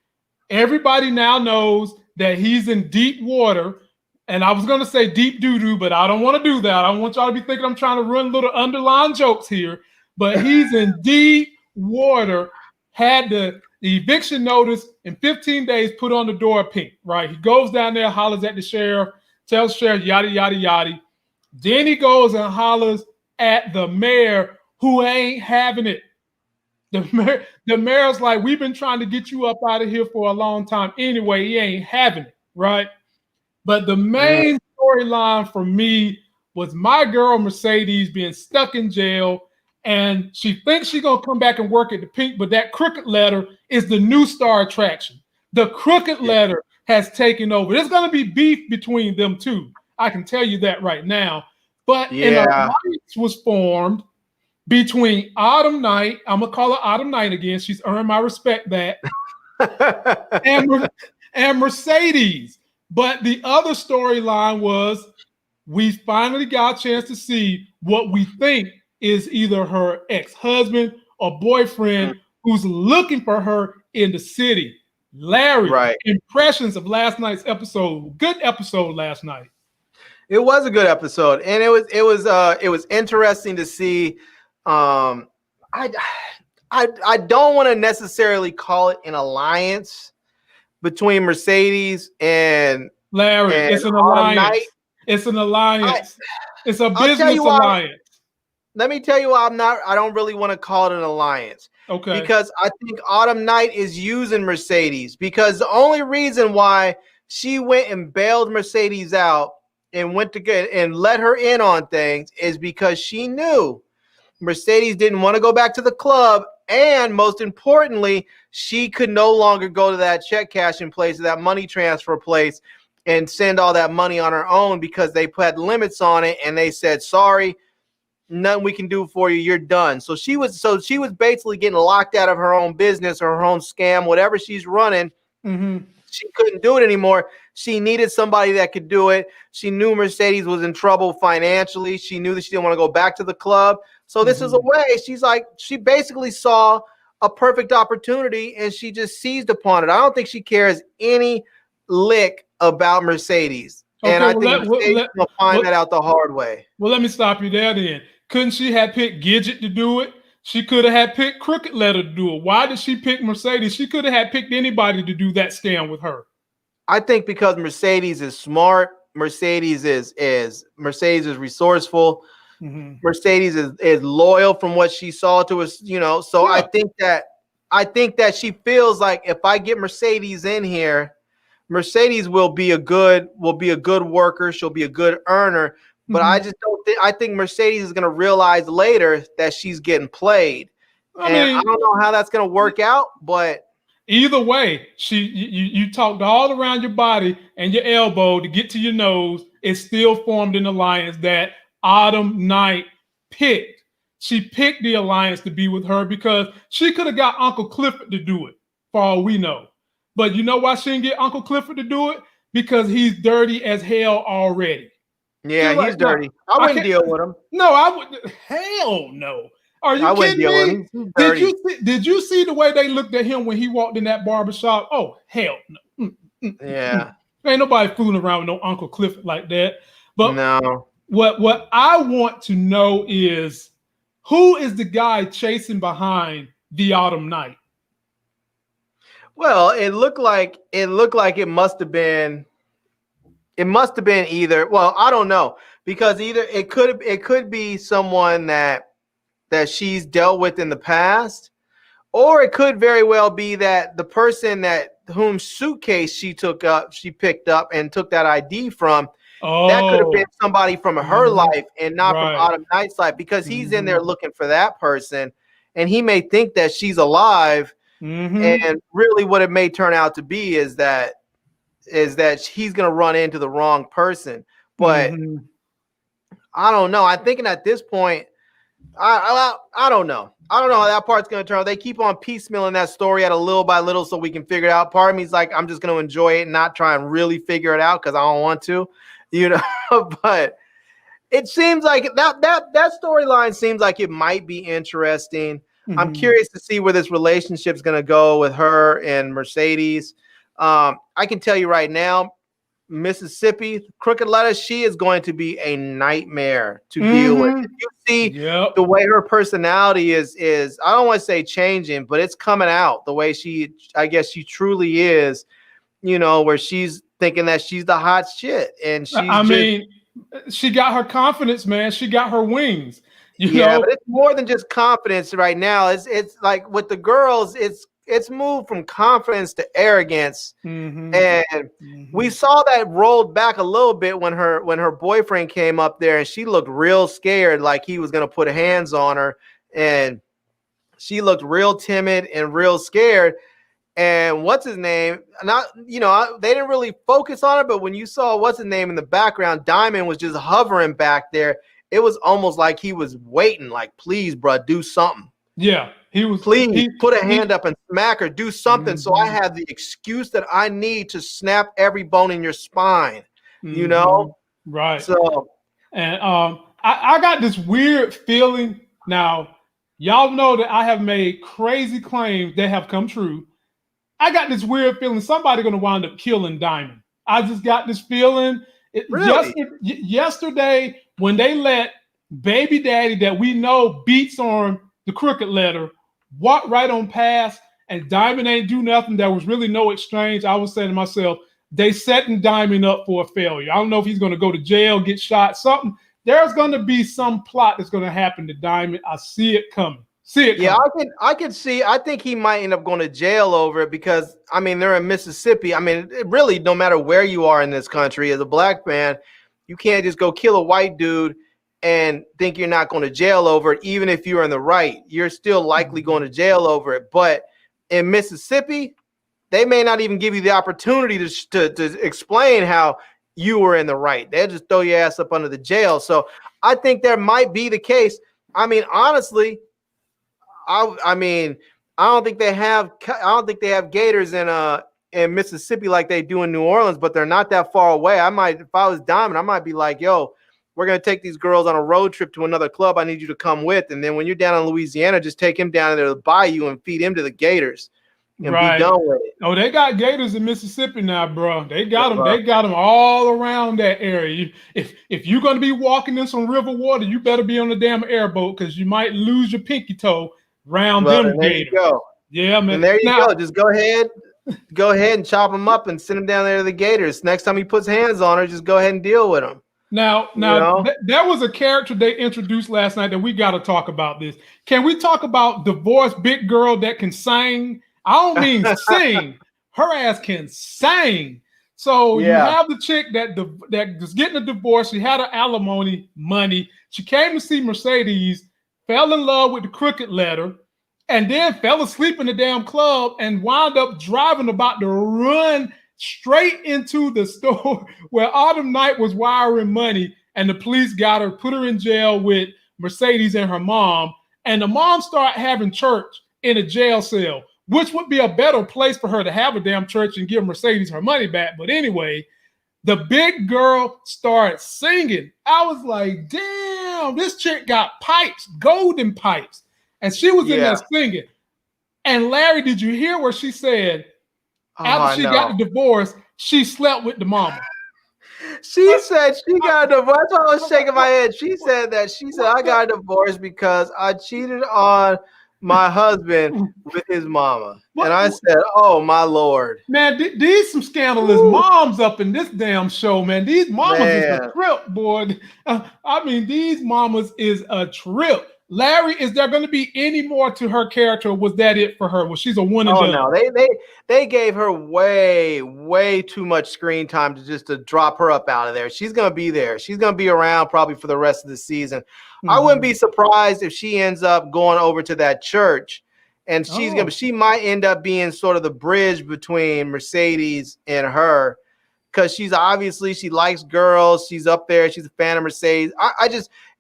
Everybody now knows that he's in deep water. And I was going to say deep doo-doo, but I don't want to do that. I don't want y'all to be thinking I'm trying to run little underlying jokes here. But he's in deep water, had the eviction notice in 15 days put on the door pink, right? He goes down there, hollers at the sheriff, tells the sheriff, yada, yada, yada. Then he goes and hollers at the mayor, who ain't having it. The mayor's like, we've been trying to get you up out of here for a long time. Anyway, he ain't having it, right? But the main storyline for me was my girl Mercedes being stuck in jail, and she thinks she's going to come back and work at the Pink, but that crooked letter is the new star attraction. The crooked letter has taken over. There's going to be beef between them two. I can tell you that right now. But an alliance was formed between Autumn Night. I'm going to call her Autumn Night again. She's earned my respect back. and Mercedes. But the other storyline was we finally got a chance to see what we think is either her ex-husband or boyfriend who's looking for her in the city. Larry, impressions of last night's episode. Good episode last night. It was a good episode, and it was interesting to see. I don't want to necessarily call it an alliance between Mercedes and Larry. It's an alliance. It's an alliance. It's a business alliance. Let me tell you why I don't really want to call it an alliance. Okay. Because I think Autumn Night is using Mercedes, because the only reason why she went and bailed Mercedes out and went to get and let her in on things is because she knew Mercedes didn't want to go back to the club. And most importantly, she could no longer go to that check cashing place, that money transfer place, and send all that money on her own because they put limits on it. And they said, sorry, nothing we can do for you. You're done. So she was basically getting locked out of her own business or her own scam, whatever she's running. She couldn't do it anymore. She needed somebody that could do it. She knew Mercedes was in trouble financially. She knew that she didn't want to go back to the club. So this is a way. She basically saw a perfect opportunity and she just seized upon it. I don't think she cares any lick about Mercedes. Okay, and I think Mercedes will find that out the hard way. Well, let me stop you there then. Couldn't she have picked Gidget to do it? She could have had picked Crooked Letter to do it. Why did she pick Mercedes? She could have had picked anybody to do that scam with her. I think because Mercedes is smart. Mercedes is resourceful. Mercedes is loyal from what she saw to us, So I think that she feels like if I get Mercedes in here, Mercedes will be a good worker. She'll be a good earner. But I just don't think. I think Mercedes is going to realize later that she's getting played, I don't know how that's going to work out. But Either way, you talked all around your body and your elbow to get to your nose. It still formed an alliance that Autumn Night picked. She picked the alliance to be with her because she could have got Uncle Clifford to do it, for all we know. But you know why she didn't get Uncle Clifford to do it? Because he's dirty as hell already. Yeah, he's dirty. I wouldn't deal with him. No, I would. Hell no. Are you kidding me? Did you see the way they looked at him when he walked in that barbershop? Oh, hell no. Yeah. Ain't nobody fooling around with no Uncle Clifford like that. But no. What I want to know is who is the guy chasing behind the Autumn Night? Well, it looked like it must have been either. Well, I don't know, because either it could be someone that she's dealt with in the past, or it could very well be that the person whom suitcase she picked up and took that ID from, that could have been somebody from her life and not from Autumn Night's life, because he's in there looking for that person, and he may think that she's alive, and really what it may turn out to be is that he's going to run into the wrong person. But I don't know. I'm thinking at this point, I don't know. I don't know how that part's going to turn out. They keep on piecemealing that story out a little by little so we can figure it out. Part of me is like, I'm just going to enjoy it and not try and really figure it out because I don't want to, But it seems like that storyline seems like it might be interesting. I'm curious to see where this relationship's going to go with her and Mercedes. I can tell you right now, Mississippi, Crooked Letter, she is going to be a nightmare to deal with. If you see the way her personality is I don't want to say changing, but it's coming out the way I guess she truly is, where she's thinking that she's the hot shit. And she got her confidence, man. She got her wings. But it's more than just confidence right now. It's like with the girls, it's moved from confidence to arrogance, and we saw that rolled back a little bit when her boyfriend came up there, and she looked real scared, like he was gonna put hands on her, and she looked real timid and real scared. And what's his name? They didn't really focus on it, but when you saw what's his name in the background, Diamond was just hovering back there. It was almost like he was waiting, like, please, bro, do something. Yeah. He was, please put a hand up and smack her, do something so I have the excuse that I need to snap every bone in your spine, Right. So, and I got this weird feeling. Now, y'all know that I have made crazy claims that have come true. I got this weird feeling somebody's going to wind up killing Diamond. I just got this feeling. Really? Yesterday, when they let baby daddy that we know beats on the Crooked Letter walk right on past, and Diamond ain't do nothing, there was really no exchange, I was saying to myself, they setting Diamond up for a failure. I don't know if he's going to go to jail, get shot, something. There's going to be some plot that's going to happen to Diamond. I see it coming. Yeah, I can see. I think he might end up going to jail over it because, they're in Mississippi. Really, no matter where you are in this country, as a black man, you can't just go kill a white dude and think you're not going to jail over it. Even if you're in the right, you're still likely going to jail over it. But in Mississippi, they may not even give you the opportunity to explain how you were in the right. They'll just throw your ass up under the jail. So I think there might be the case. Honestly, I don't think they have gators in Mississippi like they do in New Orleans, but they're not that far away. If I was Diamond, I might be like, yo, we're going to take these girls on a road trip to another club. I need you to come with. And then when you're down in Louisiana, just take him down there to the bayou and feed him to the gators and be done with it. Oh, they got gators in Mississippi now, bro. They got them. They got them all around that area. If you're going to be walking in some river water, you better be on the damn airboat because you might lose your pinky toe around them gators. You go. Yeah, man. And there you go. Just go ahead and chop them up and send them down there to the gators. Next time he puts hands on her, just go ahead and deal with them. Now, there was a character they introduced last night that we got to talk about this. Can we talk about divorced big girl that can sing? I don't mean sing. Her ass can sing. So you have the chick that was getting a divorce. She had her alimony money. She came to see Mercedes, fell in love with the Crooked Letter. and then fell asleep in the damn club and wound up driving about to run straight into the store where Autumn Night was wiring money, and the police got her, put her in jail with Mercedes and her mom, and the mom started having church in a jail cell, which would be a better place for her to have a damn church and give Mercedes her money back. But anyway, the big girl started singing. I was like, damn, this chick got pipes, golden pipes. And she was in there singing. And Larry, did you hear where she said, after she got the divorce, she slept with the mama? She said she got a divorce. That's why I was shaking my head. She said I got a divorce because I cheated on my husband with his mama. And I said, oh my Lord. Man, these some scandalous moms up in this damn show, man. These mamas is a trip, boy. I mean, these mamas is a trip. Larry, is there going to be any more to her character? Or was that it for her? Was she's a one and done? No, they gave her way too much screen time to drop her up out of there. She's going to be there. She's going to be around probably for the rest of the season. I wouldn't be surprised if she ends up going over to that church, and she might end up being sort of the bridge between Mercedes and her, because she likes girls. She's up there. She's a fan of Mercedes.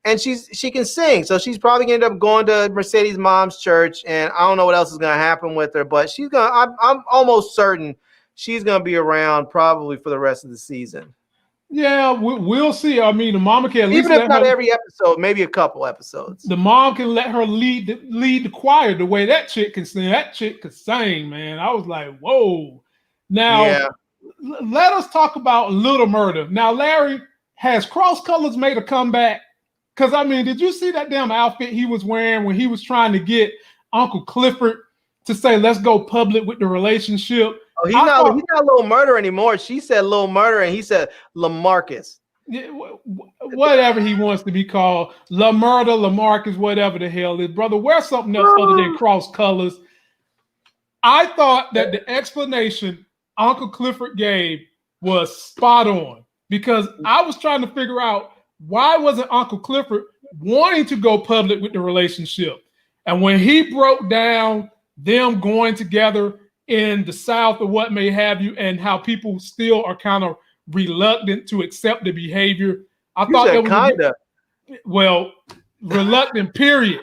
And she can sing, so she's probably gonna end up going to Mercedes' mom's church, and I don't know what else is gonna happen with her, but I'm almost certain she's gonna be around probably for the rest of the season. Yeah, we'll see. I mean, the mama can, even if not every episode, maybe a couple episodes. The mom can let her lead the choir the way that chick can sing. That chick could sing, man. I was like, whoa. Now, let us talk about Little Murder. Now, Larry, has Cross Colors made a comeback? Because, I mean, did you see that damn outfit he was wearing when he was trying to get Uncle Clifford to say, let's go public with the relationship? Oh, he's not Little Murder anymore. She said Little Murder, and he said Lamarcus. Yeah, whatever he wants to be called. La Murder, Lamarcus, whatever the hell is. Brother, wear something else other than Cross Colors. I thought that the explanation Uncle Clifford gave was spot on, because I was trying to figure out, why wasn't Uncle Clifford wanting to go public with the relationship? And when he broke down them going together in the South or what may have you, and how people still are kind of reluctant to accept the behavior, I thought that was kind of reluctant, period.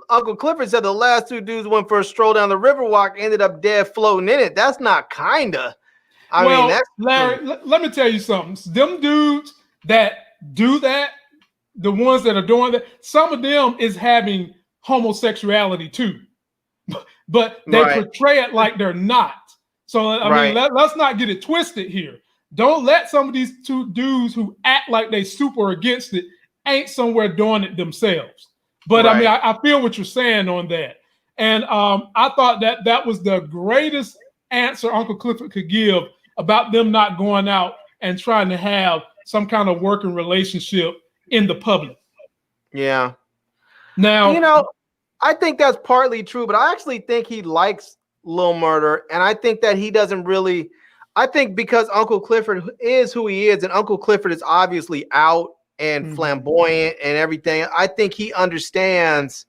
Uncle Clifford said the last two dudes went for a stroll down the Riverwalk, ended up dead floating in it. That's not kinda. Larry, let me tell you something. Them dudes that do that, the ones that are doing that, some of them is having homosexuality too, but they portray it like they're not. So I mean, let's not get it twisted here. Don't let some of these two dudes who act like they super against it ain't somewhere doing it themselves. But I mean, I feel what you're saying on that, and I thought that was the greatest answer Uncle Clifford could give about them not going out and trying to have some kind of working relationship in the public. Yeah. Now, I think that's partly true, but I actually think he likes Lil Murder, and I think that he doesn't really. I think because Uncle Clifford is who he is, and Uncle Clifford is obviously out and flamboyant and everything, I think he understands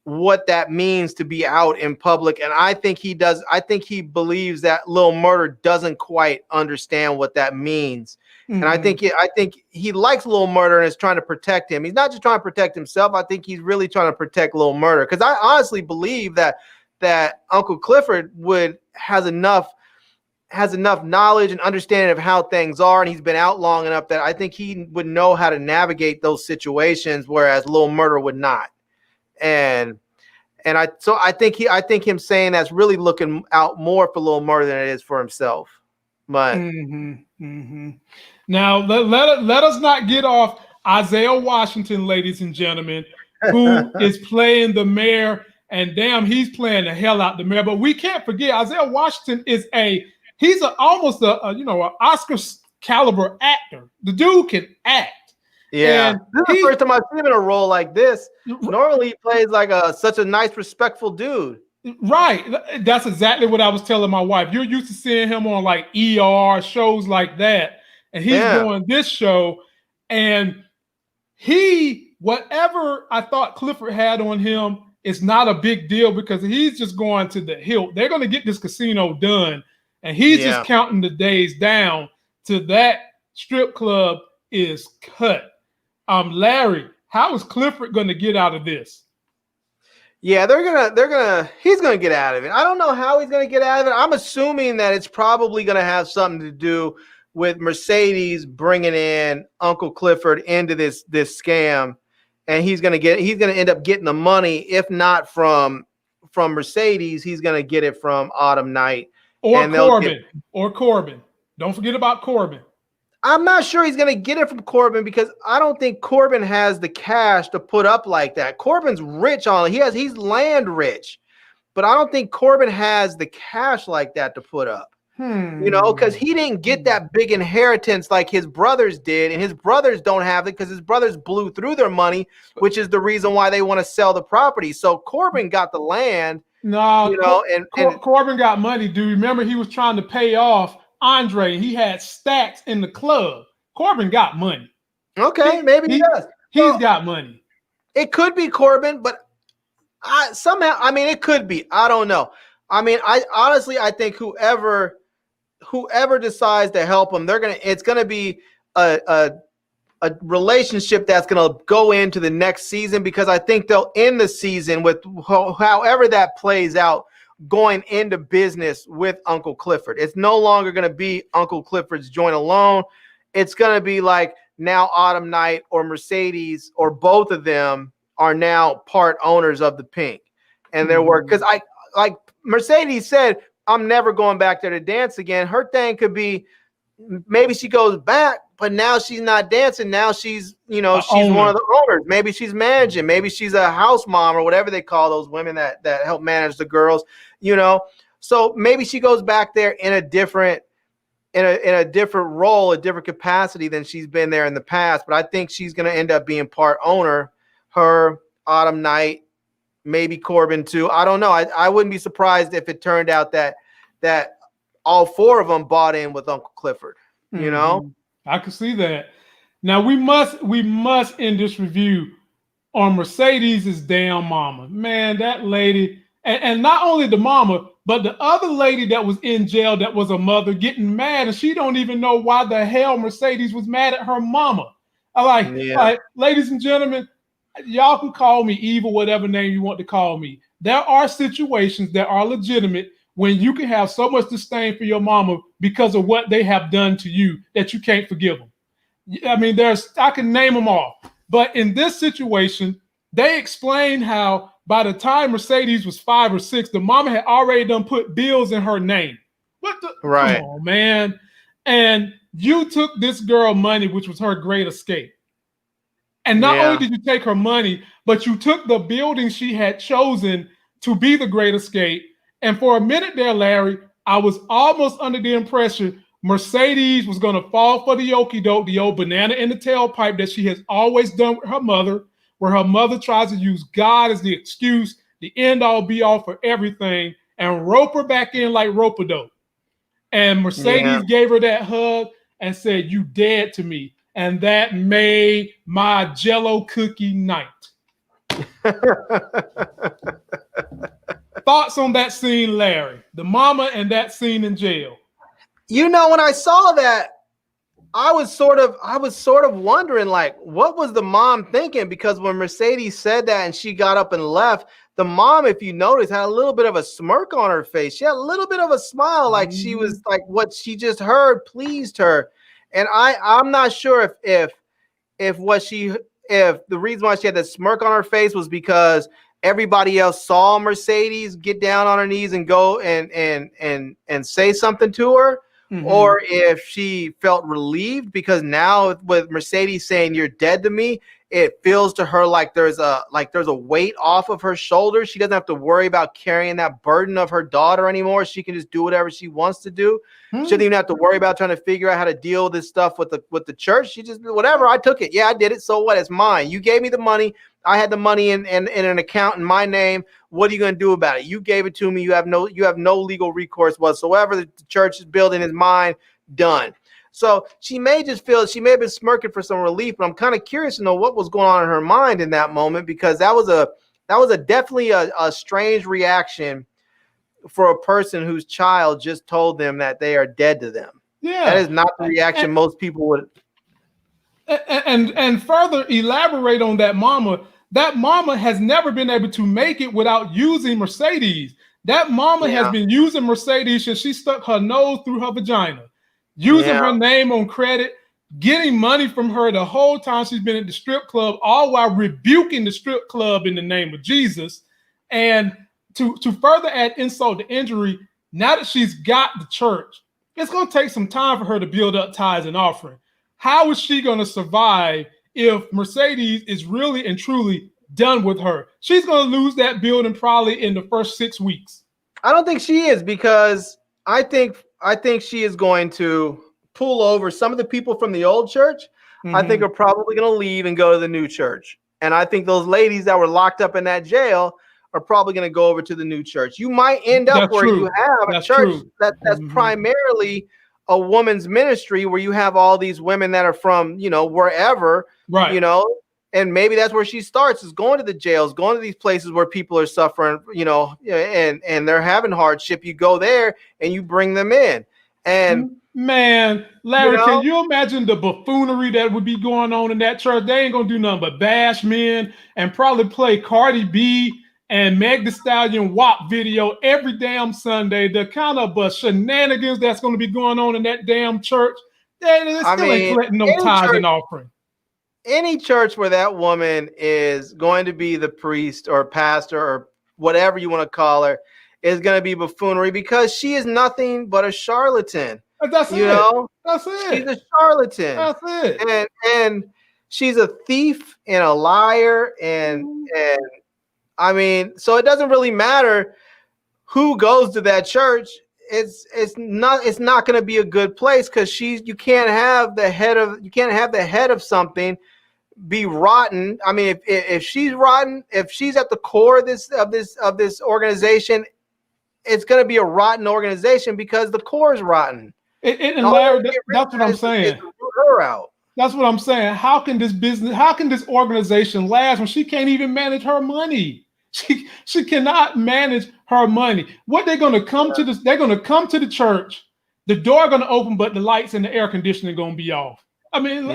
what that means to be out in public, and I think he does. I think he believes that Lil Murder doesn't quite understand what that means, and I think he likes Lil Murder and is trying to protect him. He's not just trying to protect himself. I think he's really trying to protect Lil Murder, because I honestly believe that Uncle Clifford has enough knowledge and understanding of how things are, and he's been out long enough that I think he would know how to navigate those situations, whereas Lil Murder would not. And I think him saying that's really looking out more for Lil Murder than it is for himself. But now let us not get off Isaiah Washington, ladies and gentlemen, who is playing the mayor, and damn, he's playing the hell out the mayor. But we can't forget Isaiah Washington is almost an Oscar caliber actor. The dude can act. Yeah, this is the first time I've seen him in a role like this. Normally, he plays like such a nice, respectful dude. Right. That's exactly what I was telling my wife. You're used to seeing him on like ER shows like that, and he's doing this show, and he whatever I thought Clifford had on him is not a big deal because he's just going to the hilt. They're going to get this casino done, and he's just counting the days down to that strip club is cut. Larry, how is Clifford going to get out of this? Yeah, he's gonna get out of it. I don't know how he's gonna get out of it. I'm assuming that it's probably gonna have something to do with Mercedes bringing in Uncle Clifford into this scam, and he's gonna end up getting the money. If not from Mercedes, he's gonna get it from Autumn Night or Corbin. Don't forget about Corbin. I'm not sure he's going to get it from Corbin because I don't think Corbin has the cash to put up like that. Corbin's rich on it. He's land rich, but I don't think Corbin has the cash like that to put up. You know, because he didn't get that big inheritance like his brothers did, and his brothers don't have it because his brothers blew through their money, which is the reason why they want to sell the property. So Corbin got the land. No, you know, and Corbin got money. Do you remember he was trying to pay off Andre? He had stacks in the club. Corbin got money. Okay, maybe he does. He's got money. It could be Corbin, but it could be. I don't know. I mean, I think whoever decides to help them, it's gonna be a relationship that's gonna go into the next season, because I think they'll end the season with however that plays out, going into business with Uncle Clifford. It's no longer going to be Uncle Clifford's joint alone. It's going to be like now Autumn Night or Mercedes or both of them are now part owners of the Pink. And their work, because like Mercedes said, I'm never going back there to dance again. Her thing could be maybe she goes back, but now she's not dancing. Now she's one of the owners. Maybe she's managing. Maybe she's a house mom or whatever they call those women that help manage the girls, So maybe she goes back there in a different role, a different capacity than she's been there in the past. But I think she's going to end up being part owner. Her, Autumn Night, maybe Corbin too. I don't know. I wouldn't be surprised if it turned out that all four of them bought in with Uncle Clifford. I can see that. Now we must end this review on Mercedes' damn mama. Man, that lady, and not only the mama, but the other lady that was in jail that was a mother getting mad, and she don't even know why the hell Mercedes was mad at her mama. Like, ladies and gentlemen, y'all can call me evil, whatever name you want to call me. There are situations that are legitimate when you can have so much disdain for your mama because of what they have done to you that you can't forgive them. I mean, I can name them all. But in this situation, they explained how by the time Mercedes was 5 or 6, the mama had already done put bills in her name. Right. Come on, man. And you took this girl money, which was her great escape. And not only did you take her money, but you took the building she had chosen to be the great escape. And for a minute there, Larry, I was almost under the impression Mercedes was going to fall for the okie-doke, the old banana in the tailpipe that she has always done with her mother, where her mother tries to use God as the excuse, the end-all, be-all for everything, and rope her back in like rope-a-dope. And Mercedes gave her that hug and said, "You dead to me." And that made my Jell-O cookie night. Thoughts on that scene, Larry? The mama and that scene in jail. When I saw that, I was sort of wondering, like, what was the mom thinking? Because when Mercedes said that and she got up and left, the mom, if you notice, had a little bit of a smirk on her face. She had a little bit of a smile, like she was like what she just heard pleased her. And I'm not sure if the reason why she had that smirk on her face was because everybody else saw Mercedes get down on her knees and go and say something to her, or if she felt relieved because now with Mercedes saying "you're dead to me," it feels to her like there's a weight off of her shoulders. She doesn't have to worry about carrying that burden of her daughter anymore. She can just do whatever she wants to do. She doesn't even have to worry about trying to figure out how to deal with this stuff with the church. She just, whatever, I took it. Yeah, I did it. So what? It's mine. You gave me the money. I had the money in an account in my name. What are you going to do about it? You gave it to me. You have no legal recourse whatsoever. The church's building is mine. Done. So she may have been smirking for some relief, but I'm kind of curious to know what was going on in her mind in that moment, because that was definitely a strange reaction for a person whose child just told them that they are dead to them. Yeah. That is not the reaction most people would. And further elaborate on that mama. That mama has never been able to make it without using Mercedes. That mama has been using Mercedes since she stuck her nose through her vagina, using her name on credit, getting money from her the whole time she's been at the strip club, all while rebuking the strip club in the name of Jesus. And to further add insult to injury, now that she's got the church, it's going to take some time for her to build up tithes and offering. How is she going to survive if Mercedes is really and truly done with her? She's going to lose that building probably in the first 6 weeks. I don't think she is, because I think she is going to pull over some of the people from the old church. I think are probably going to leave and go to the new church. And I think those ladies that were locked up in that jail are probably going to go over to the new church. You might end up where you have a church that's primarily a woman's ministry, where you have all these women that are from, wherever, and maybe that's where she starts, is going to the jails, going to these places where people are suffering, and they're having hardship. You go there and you bring them in. And man, Larry, can you imagine the buffoonery that would be going on in that church? They ain't gonna do nothing but bash men and probably play Cardi B and Meg Thee Stallion WAP video every damn Sunday. The kind of shenanigans that's going to be going on in that damn church, they still ain't collecting no tithes and offering. Any church where that woman is going to be the priest or pastor or whatever you want to call her is going to be buffoonery, because she is nothing but a charlatan. That's it. That's it. She's a charlatan. That's it. And she's a thief and a liar, and I mean, so it doesn't really matter who goes to that church. It's not going to be a good place, because you can't have the head of something be rotten. I mean, if she's rotten, if she's at the core of this organization, it's going to be a rotten organization, because the core is rotten. And Larry, that's what I'm saying. Her out. That's what I'm saying. How can this organization last when she can't even manage her money? She cannot manage her money. What they're going to come to they're going to come to the church. The door going to open, but the lights and the air conditioning going to be off. I mean,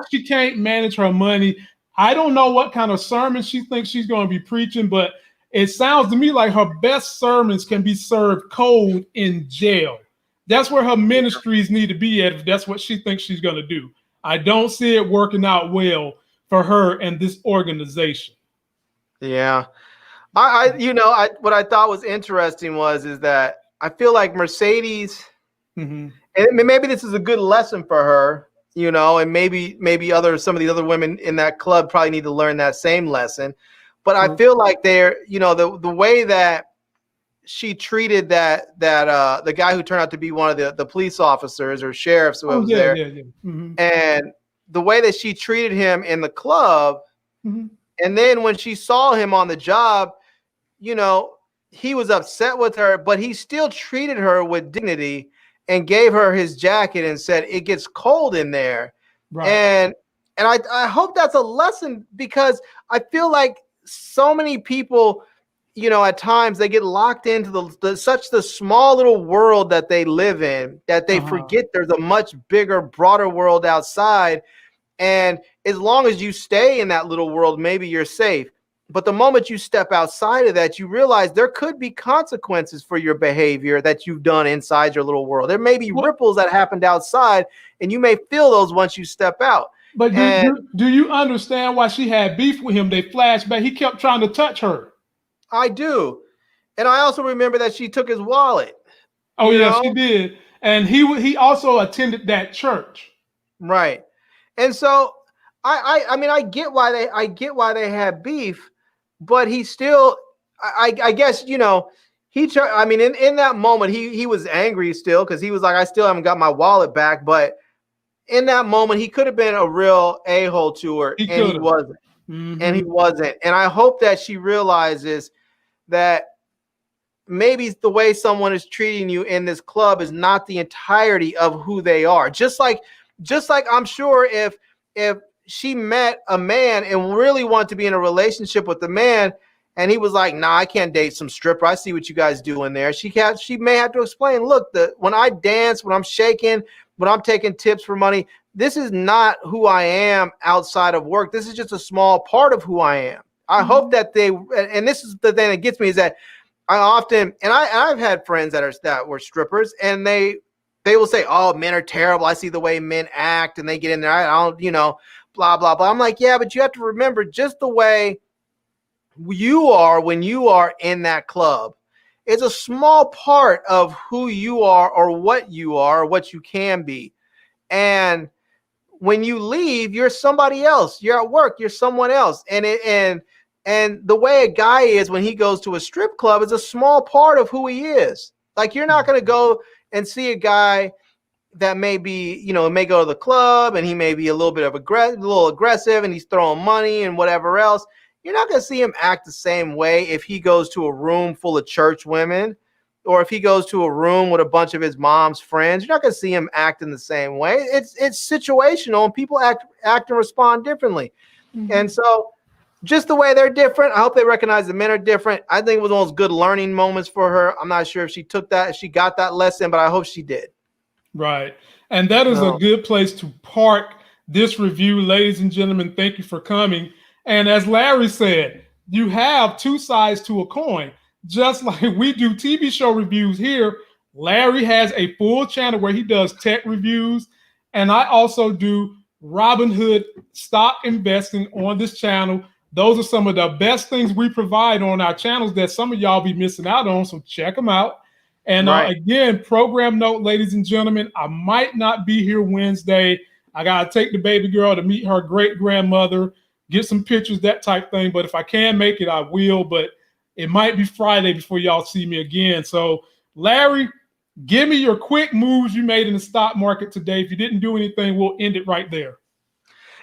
she can't manage her money. I don't know what kind of sermon she thinks she's going to be preaching, but it sounds to me like her best sermons can be served cold in jail. That's where her ministries need to be at, if that's what she thinks she's going to do. I don't see it working out well for her and this organization. Yeah. What I thought was interesting is that I feel like Mercedes, and maybe this is a good lesson for her, and maybe some of the other women in that club probably need to learn that same lesson. But I feel like they're, the way that she treated the guy who turned out to be one of the police officers or sheriffs who was there, and the way that she treated him in the club, and then when she saw him on the job, he was upset with her, but he still treated her with dignity and gave her his jacket and said, "It gets cold in there." Right. And I hope that's a lesson, because I feel like so many people, at times they get locked into the small little world that they live in, that they forget there's a much bigger, broader world outside. And as long as you stay in that little world, maybe you're safe. But the moment you step outside of that, you realize there could be consequences for your behavior that you've done inside your little world. There may be ripples that happened outside, and you may feel those once you step out. But do you understand why she had beef with him? They flashed back. He kept trying to touch her. I do. And I also remember that she took his wallet. Oh, yeah, she did. And he also attended that church. Right. And so I mean, I get why they had beef, but he still, I guess, in that moment, he was angry still, because he was like, I still haven't got my wallet back. But in that moment, he could have been a real a-hole to her, and he wasn't. And he wasn't. And I hope that she realizes that maybe the way someone is treating you in this club is not the entirety of who they are. Just like I'm sure if she met a man and really wanted to be in a relationship with the man, and he was like, nah, I can't date some stripper. I see what you guys do in there. She may have to explain, look, when I dance, when I'm shaking, when I'm taking tips for money, this is not who I am outside of work. This is just a small part of who I am. I hope that and this is the thing that gets me, is that I often, and I've had friends that were strippers, and they will say, oh, men are terrible. I see the way men act, and they get in there. I don't, blah, blah, blah. I'm like, yeah, but you have to remember just the way you are when you are in that club. It's a small part of who you are or what you can be. And when you leave, you're somebody else. You're at work, you're someone else. And the way a guy is when he goes to a strip club is a small part of who he is. Like, you're not going to go and see a guy that may be, may go to the club and he may be a little bit of little aggressive and he's throwing money and whatever else. You're not going to see him act the same way if he goes to a room full of church women, or if he goes to a room with a bunch of his mom's friends. You're not going to see him acting the same way. It's situational, and people act and respond differently. Mm-hmm. And so just the way they're different, I hope they recognize the men are different. I think it was one of those good learning moments for her. I'm not sure if she got that lesson, but I hope she did. Right. And that is a good place to park this review. Ladies and gentlemen, thank you for coming. And as Larry said, you have two sides to a coin. Just like we do TV show reviews here, Larry has a full channel where he does tech reviews. And I also do Robinhood stock investing on this channel. Those are some of the best things we provide on our channels that some of y'all be missing out on. So check them out. And again, program note, ladies and gentlemen, I might not be here Wednesday. I got to take the baby girl to meet her great grandmother, get some pictures, that type thing. But if I can make it, I will. But it might be Friday before y'all see me again. So, Larry, give me your quick moves you made in the stock market today. If you didn't do anything, we'll end it right there.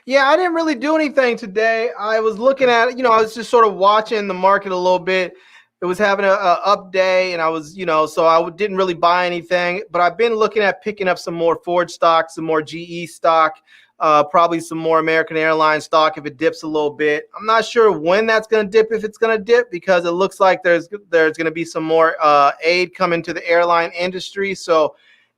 Yeah, I didn't really do anything today. I was looking at it, I was just sort of watching the market a little bit. It was having a up day, and I was, so I didn't really buy anything. But I've been looking at picking up some more Ford stock, some more GE stock, probably some more American Airlines stock if it dips a little bit. I'm not sure when that's going to dip, if it's going to dip, because it looks like there's going to be some more aid coming to the airline industry. So,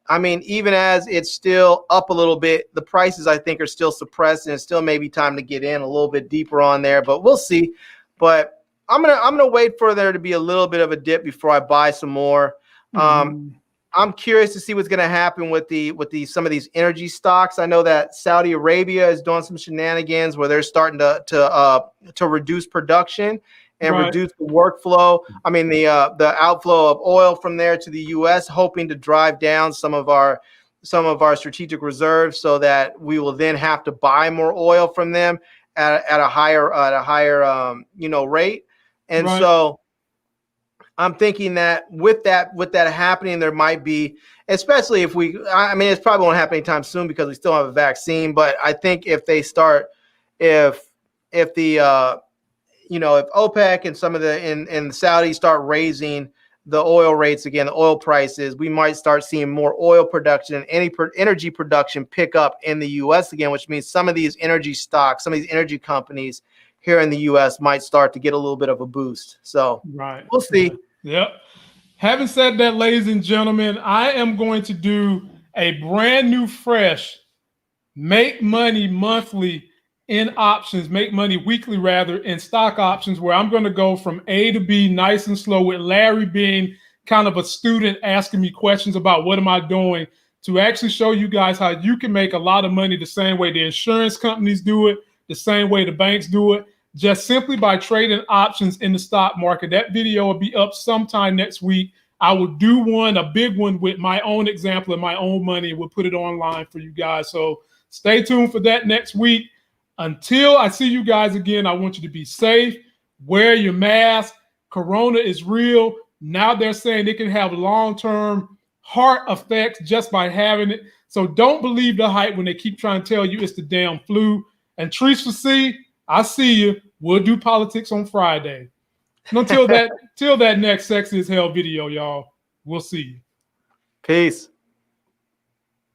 I mean, even as it's still up a little bit, the prices, I think, are still suppressed, and it's still maybe time to get in a little bit deeper on there, but we'll see. But I'm gonna wait for there to be a little bit of a dip before I buy some more. I'm curious to see what's going to happen with some of these energy stocks. I know that Saudi Arabia is doing some shenanigans where they're starting to reduce production and reduce the workflow. I mean, the outflow of oil from there to the U.S., hoping to drive down some of our strategic reserves, so that we will then have to buy more oil from them at a higher rate. And so I'm thinking that with that happening, there might be, especially if it probably won't happen anytime soon because we still have a vaccine. But I think if they start, if OPEC and some of the Saudi start raising the oil rates again, the oil prices, we might start seeing more oil production and energy production pick up in the U.S. again, which means some of these energy stocks, some of these energy companies here in the U.S. might start to get a little bit of a boost. So we'll see. Yep. Having said that, ladies and gentlemen, I am going to do a brand new, fresh, make money monthly in options, make money weekly rather, in stock options, where I'm going to go from A to B nice and slow, with Larry being kind of a student asking me questions about what am I doing, to actually show you guys how you can make a lot of money the same way the insurance companies do it, the same way the banks do it, just simply by trading options in the stock market. That video will be up sometime next week. I will do a big one with my own example and my own money. We'll put it online for you guys. So stay tuned for that next week. Until I see you guys again, I want you to be safe, wear your mask. Corona is real. Now they're saying it can have long-term heart effects just by having it. So don't believe the hype when they keep trying to tell you it's the damn flu. And Teresa C, I see you. We'll do politics on Friday. Until that next Sexy as Hell video, y'all. We'll see you. Peace.